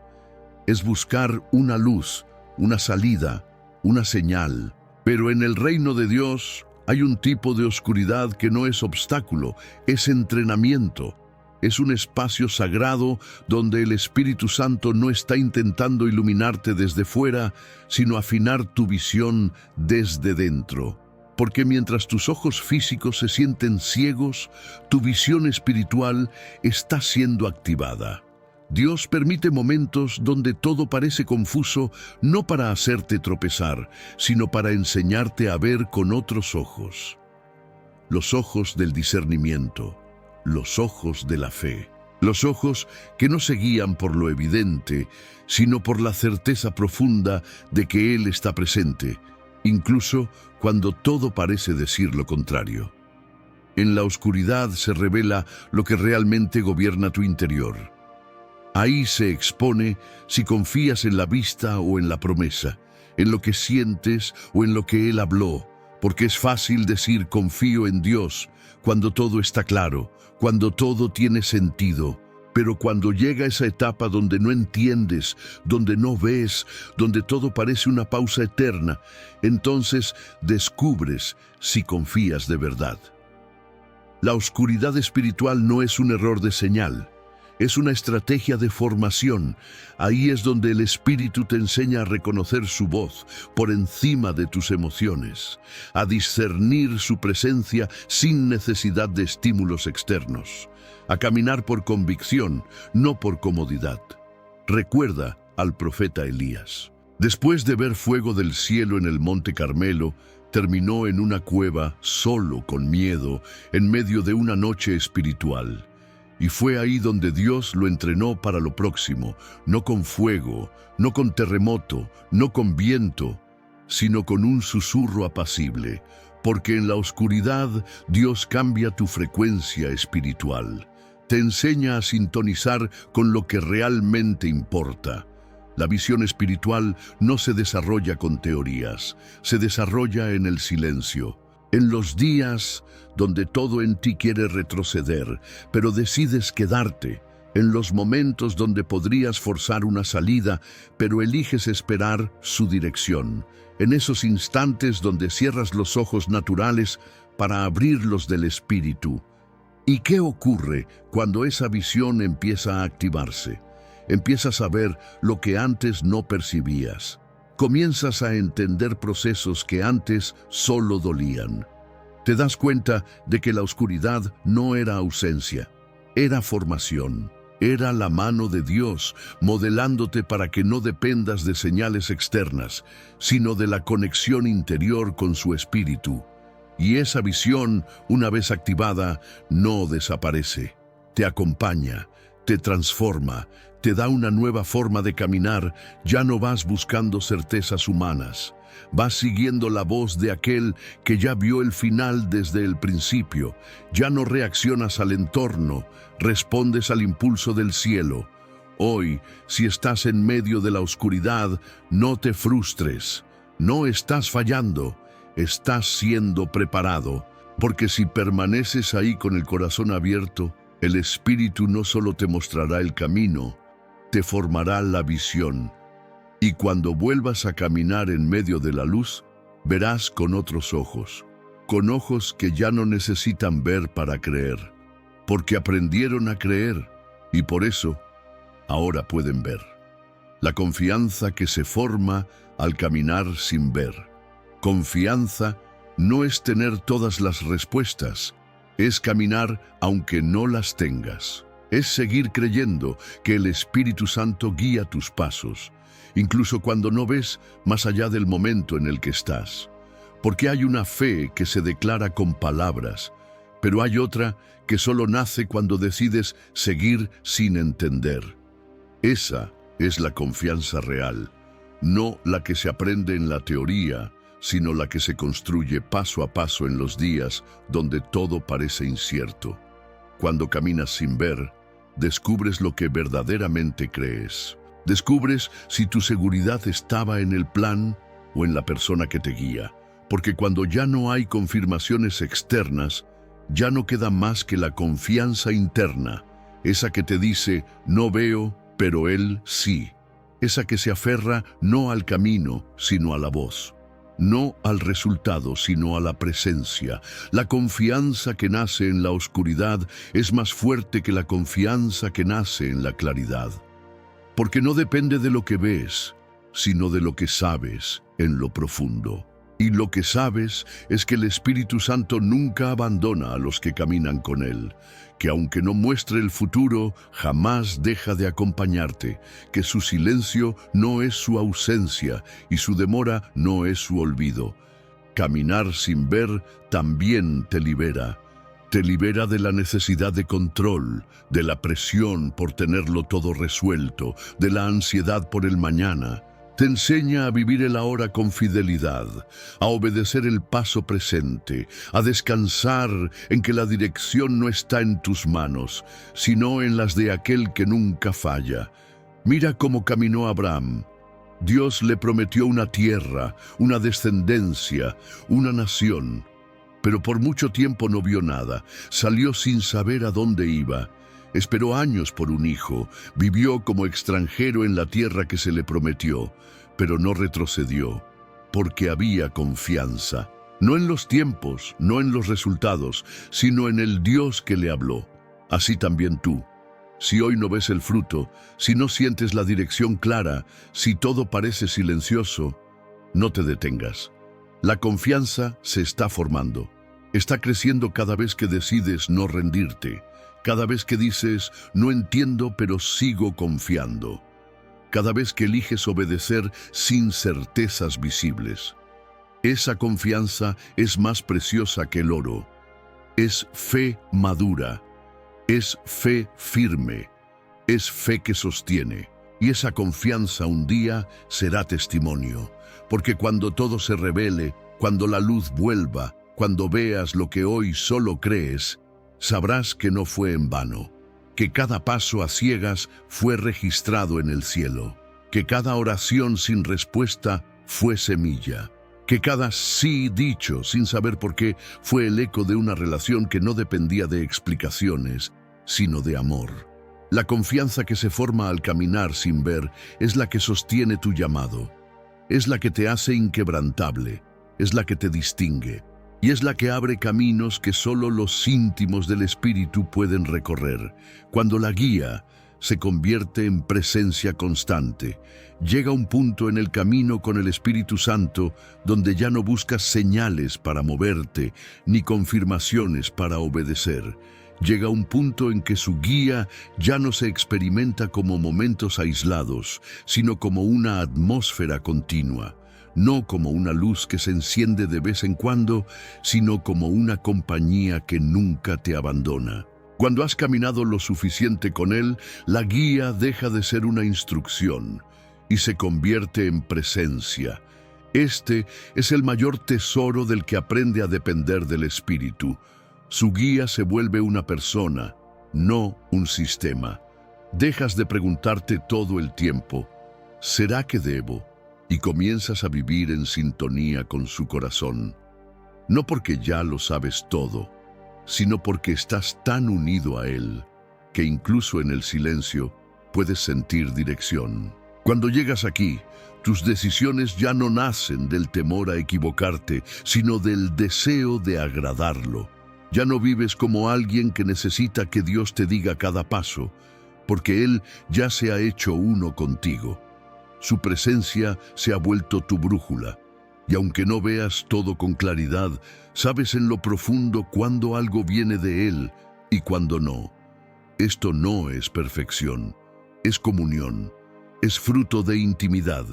Es buscar una luz, una salida, una señal. Pero en el reino de Dios hay un tipo de oscuridad que no es obstáculo, es entrenamiento. Es un espacio sagrado donde el Espíritu Santo no está intentando iluminarte desde fuera, sino afinar tu visión desde dentro. Porque mientras tus ojos físicos se sienten ciegos, tu visión espiritual está siendo activada. Dios permite momentos donde todo parece confuso, no para hacerte tropezar, sino para enseñarte a ver con otros ojos. Los ojos del discernimiento, los ojos de la fe. Los ojos que no se guían por lo evidente, sino por la certeza profunda de que Él está presente, incluso cuando todo parece decir lo contrario. En la oscuridad se revela lo que realmente gobierna tu interior. Ahí se expone si confías en la vista o en la promesa, en lo que sientes o en lo que Él habló, porque es fácil decir confío en Dios cuando todo está claro, cuando todo tiene sentido. Pero cuando llega esa etapa donde no entiendes, donde no ves, donde todo parece una pausa eterna, entonces descubres si confías de verdad. La oscuridad espiritual no es un error de señal. Es una estrategia de formación. Ahí es donde el Espíritu te enseña a reconocer su voz por encima de tus emociones, a discernir su presencia sin necesidad de estímulos externos, a caminar por convicción, no por comodidad. Recuerda al profeta Elías. Después de ver fuego del cielo en el monte Carmelo, terminó en una cueva, solo, con miedo, en medio de una noche espiritual. Y fue ahí donde Dios lo entrenó para lo próximo, no con fuego, no con terremoto, no con viento, sino con un susurro apacible, porque en la oscuridad Dios cambia tu frecuencia espiritual, te enseña a sintonizar con lo que realmente importa. La visión espiritual no se desarrolla con teorías, se desarrolla en el silencio. En los días donde todo en ti quiere retroceder, pero decides quedarte, en los momentos donde podrías forzar una salida, pero eliges esperar su dirección, en esos instantes donde cierras los ojos naturales para abrirlos del espíritu. ¿Y qué ocurre cuando esa visión empieza a activarse? Empiezas a ver lo que antes no percibías. Comienzas a entender procesos que antes solo dolían. Te das cuenta de que la oscuridad no era ausencia, era formación. Era la mano de Dios modelándote para que no dependas de señales externas, sino de la conexión interior con su espíritu. Y esa visión, una vez activada, no desaparece. Te acompaña, te transforma, te da una nueva forma de caminar. Ya no vas buscando certezas humanas. Vas siguiendo la voz de aquel que ya vio el final desde el principio. Ya no reaccionas al entorno, respondes al impulso del cielo. Hoy, si estás en medio de la oscuridad, no te frustres. No estás fallando, estás siendo preparado. Porque si permaneces ahí con el corazón abierto, el Espíritu no solo te mostrará el camino, te formará la visión. Y cuando vuelvas a caminar en medio de la luz, verás con otros ojos, con ojos que ya no necesitan ver para creer, porque aprendieron a creer y por eso ahora pueden ver. la confianza que se forma al caminar sin ver. Confianza no es tener todas las respuestas, es caminar aunque no las tengas. Es seguir creyendo que el Espíritu Santo guía tus pasos, incluso cuando no ves más allá del momento en el que estás. Porque hay una fe que se declara con palabras, pero hay otra que solo nace cuando decides seguir sin entender. Esa es la confianza real, no la que se aprende en la teoría, sino la que se construye paso a paso en los días donde todo parece incierto. Cuando caminas sin ver, descubres lo que verdaderamente crees. Descubres si tu seguridad estaba en el plan o en la persona que te guía. Porque cuando ya no hay confirmaciones externas, ya no queda más que la confianza interna, esa que te dice, no veo, pero Él sí. Esa que se aferra no al camino, sino a la voz. No al resultado, sino a la presencia. La confianza que nace en la oscuridad es más fuerte que la confianza que nace en la claridad. Porque no depende de lo que ves, sino de lo que sabes en lo profundo. Y lo que sabes es que el Espíritu Santo nunca abandona a los que caminan con Él, que aunque no muestre el futuro, jamás deja de acompañarte, que su silencio no es su ausencia y su demora no es su olvido. Caminar sin ver también te libera. Te libera de la necesidad de control, de la presión por tenerlo todo resuelto, de la ansiedad por el mañana. Te enseña a vivir el ahora con fidelidad, a obedecer el paso presente, a descansar en que la dirección no está en tus manos, sino en las de aquel que nunca falla. Mira cómo caminó Abraham. Dios le prometió una tierra, una descendencia, una nación. Pero por mucho tiempo no vio nada, salió sin saber a dónde iba. Esperó años por un hijo, vivió como extranjero en la tierra que se le prometió, pero no retrocedió, porque había confianza, no en los tiempos, no en los resultados, sino en el Dios que le habló. Así también tú. Si hoy no ves el fruto, si no sientes la dirección clara, si todo parece silencioso, no te detengas. La confianza se está formando. Está creciendo cada vez que decides no rendirte. Cada vez que dices, no entiendo, pero sigo confiando. Cada vez que eliges obedecer sin certezas visibles. Esa confianza es más preciosa que el oro. Es fe madura. Es fe firme. Es fe que sostiene. Y esa confianza un día será testimonio. Porque cuando todo se revele, cuando la luz vuelva, cuando veas lo que hoy solo crees, sabrás que no fue en vano, que cada paso a ciegas fue registrado en el cielo, que cada oración sin respuesta fue semilla, que cada sí dicho sin saber por qué fue el eco de una relación que no dependía de explicaciones, sino de amor. La confianza que se forma al caminar sin ver es la que sostiene tu llamado, es la que te hace inquebrantable, es la que te distingue. Y es la que abre caminos que solo los íntimos del Espíritu pueden recorrer. Cuando la guía se convierte en presencia constante, llega un punto en el camino con el Espíritu Santo donde ya no buscas señales para moverte, ni confirmaciones para obedecer. Llega un punto en que su guía ya no se experimenta como momentos aislados, sino como una atmósfera continua. No como una luz que se enciende de vez en cuando, sino como una compañía que nunca te abandona. Cuando has caminado lo suficiente con Él, la guía deja de ser una instrucción y se convierte en presencia. Este es el mayor tesoro del que aprende a depender del Espíritu. Su guía se vuelve una persona, no un sistema. Dejas de preguntarte todo el tiempo, ¿será que debo? Y comienzas a vivir en sintonía con su corazón. No porque ya lo sabes todo, sino porque estás tan unido a Él, que incluso en el silencio puedes sentir dirección. Cuando llegas aquí, tus decisiones ya no nacen del temor a equivocarte, sino del deseo de agradarlo. Ya no vives como alguien que necesita que Dios te diga cada paso, porque Él ya se ha hecho uno contigo. Su presencia se ha vuelto tu brújula. Y aunque no veas todo con claridad, sabes en lo profundo cuándo algo viene de Él y cuándo no. Esto no es perfección, es comunión, es fruto de intimidad,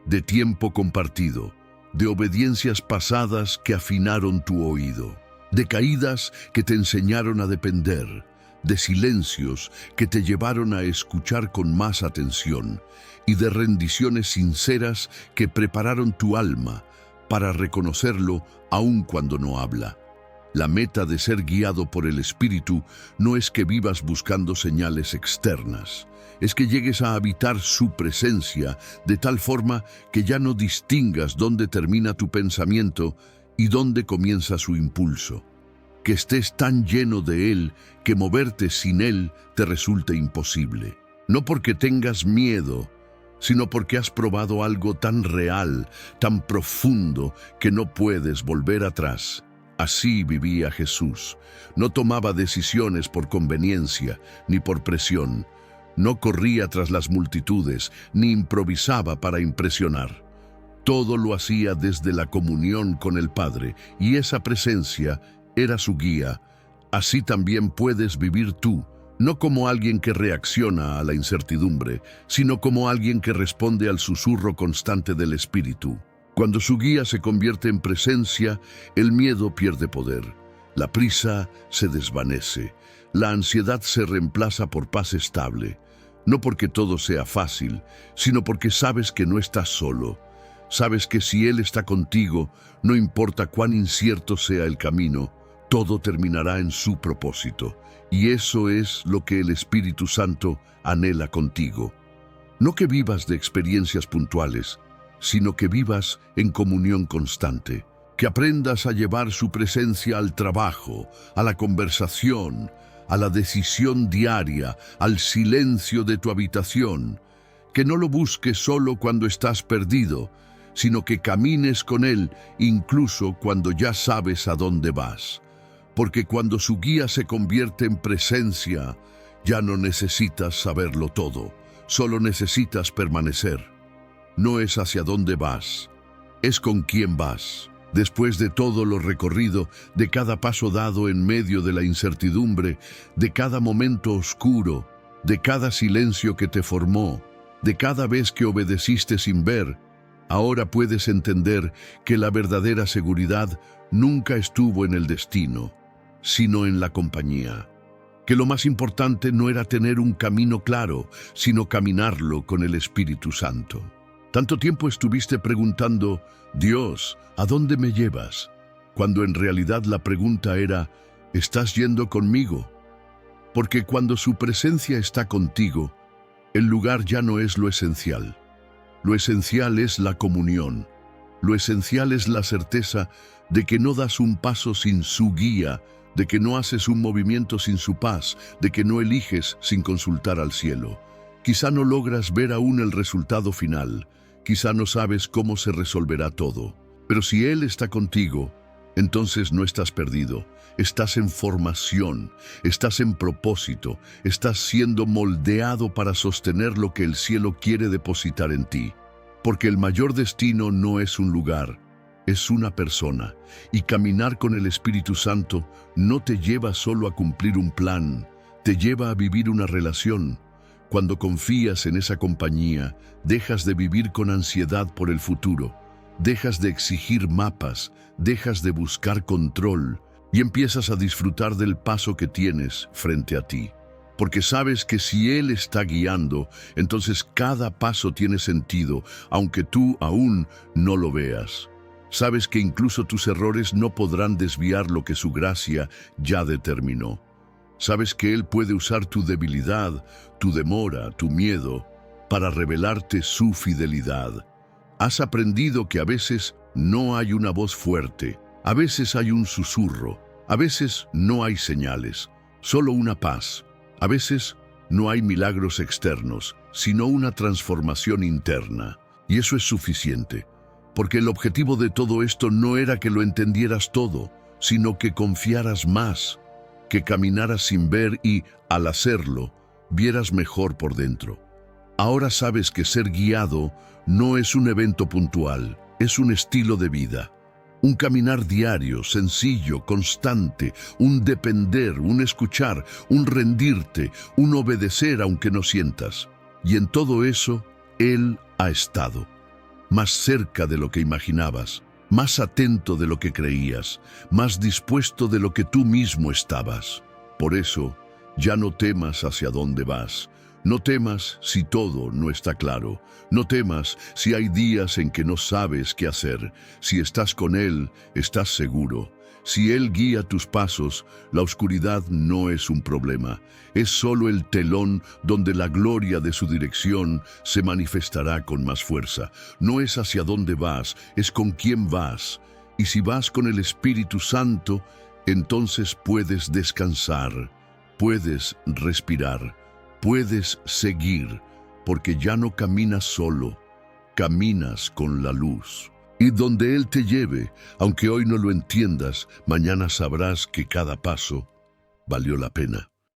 de tiempo compartido, de obediencias pasadas que afinaron tu oído, de caídas que te enseñaron a depender, de silencios que te llevaron a escuchar con más atención y de rendiciones sinceras que prepararon tu alma para reconocerlo aun cuando no habla. La meta de ser guiado por el Espíritu no es que vivas buscando señales externas, es que llegues a habitar su presencia de tal forma que ya no distingas dónde termina tu pensamiento y dónde comienza su impulso. Que estés tan lleno de Él que moverte sin Él te resulte imposible. No porque tengas miedo, sino porque has probado algo tan real, tan profundo, que no puedes volver atrás. Así vivía Jesús. No tomaba decisiones por conveniencia ni por presión. No corría tras las multitudes, ni improvisaba para impresionar. Todo lo hacía desde la comunión con el Padre, y esa presencia era su guía. Así también puedes vivir tú, no como alguien que reacciona a la incertidumbre, sino como alguien que responde al susurro constante del Espíritu. Cuando su guía se convierte en presencia, el miedo pierde poder, la prisa se desvanece, la ansiedad se reemplaza por paz estable, no porque todo sea fácil, sino porque sabes que no estás solo. Sabes que si Él está contigo, no importa cuán incierto sea el camino, todo terminará en su propósito. Y eso es lo que el Espíritu Santo anhela contigo. No que vivas de experiencias puntuales, sino que vivas en comunión constante. Que aprendas a llevar su presencia al trabajo, a la conversación, a la decisión diaria, al silencio de tu habitación. Que no lo busques solo cuando estás perdido, sino que camines con Él incluso cuando ya sabes a dónde vas. Porque cuando su guía se convierte en presencia, ya no necesitas saberlo todo, solo necesitas permanecer. No es hacia dónde vas, es con quién vas. Después de todo lo recorrido, de cada paso dado en medio de la incertidumbre, de cada momento oscuro, de cada silencio que te formó, de cada vez que obedeciste sin ver, ahora puedes entender que la verdadera seguridad nunca estuvo en el destino, sino en la compañía. Que lo más importante no era tener un camino claro, sino caminarlo con el Espíritu Santo. Tanto tiempo estuviste preguntando, Dios, ¿a dónde me llevas? Cuando en realidad la pregunta era, ¿estás yendo conmigo? Porque cuando su presencia está contigo, el lugar ya no es lo esencial. Lo esencial es la comunión. Lo esencial es la certeza de que no das un paso sin su guía, de que no haces un movimiento sin su paz, de que no eliges sin consultar al cielo. Quizá no logras ver aún el resultado final, quizá no sabes cómo se resolverá todo, pero si Él está contigo, entonces no estás perdido, estás en formación, estás en propósito, estás siendo moldeado para sostener lo que el cielo quiere depositar en ti. Porque el mayor destino no es un lugar, es una persona, y caminar con el Espíritu Santo no te lleva solo a cumplir un plan, te lleva a vivir una relación. Cuando confías en esa compañía, dejas de vivir con ansiedad por el futuro, dejas de exigir mapas, dejas de buscar control y empiezas a disfrutar del paso que tienes frente a ti. Porque sabes que si Él está guiando, entonces cada paso tiene sentido, aunque tú aún no lo veas. Sabes que incluso tus errores no podrán desviar lo que su gracia ya determinó. Sabes que Él puede usar tu debilidad, tu demora, tu miedo, para revelarte su fidelidad. Has aprendido que a veces no hay una voz fuerte, a veces hay un susurro, a veces no hay señales, solo una paz. A veces no hay milagros externos, sino una transformación interna. Y eso es suficiente, porque el objetivo de todo esto no era que lo entendieras todo, sino que confiaras más, que caminaras sin ver y, al hacerlo, vieras mejor por dentro. Ahora sabes que ser guiado no es un evento puntual, es un estilo de vida. Un caminar diario, sencillo, constante, un depender, un escuchar, un rendirte, un obedecer aunque no sientas. Y en todo eso, Él ha estado, más cerca de lo que imaginabas, más atento de lo que creías, más dispuesto de lo que tú mismo estabas. Por eso, ya no temas hacia dónde vas. No temas si todo no está claro. No temas si hay días en que no sabes qué hacer. Si estás con Él, estás seguro. Si Él guía tus pasos, la oscuridad no es un problema. Es solo el telón donde la gloria de su dirección se manifestará con más fuerza. No es hacia dónde vas, es con quién vas. Y si vas con el Espíritu Santo, entonces puedes descansar, puedes respirar. Puedes seguir, porque ya no caminas solo, caminas con la luz. Y donde Él te lleve, aunque hoy no lo entiendas, mañana sabrás que cada paso valió la pena.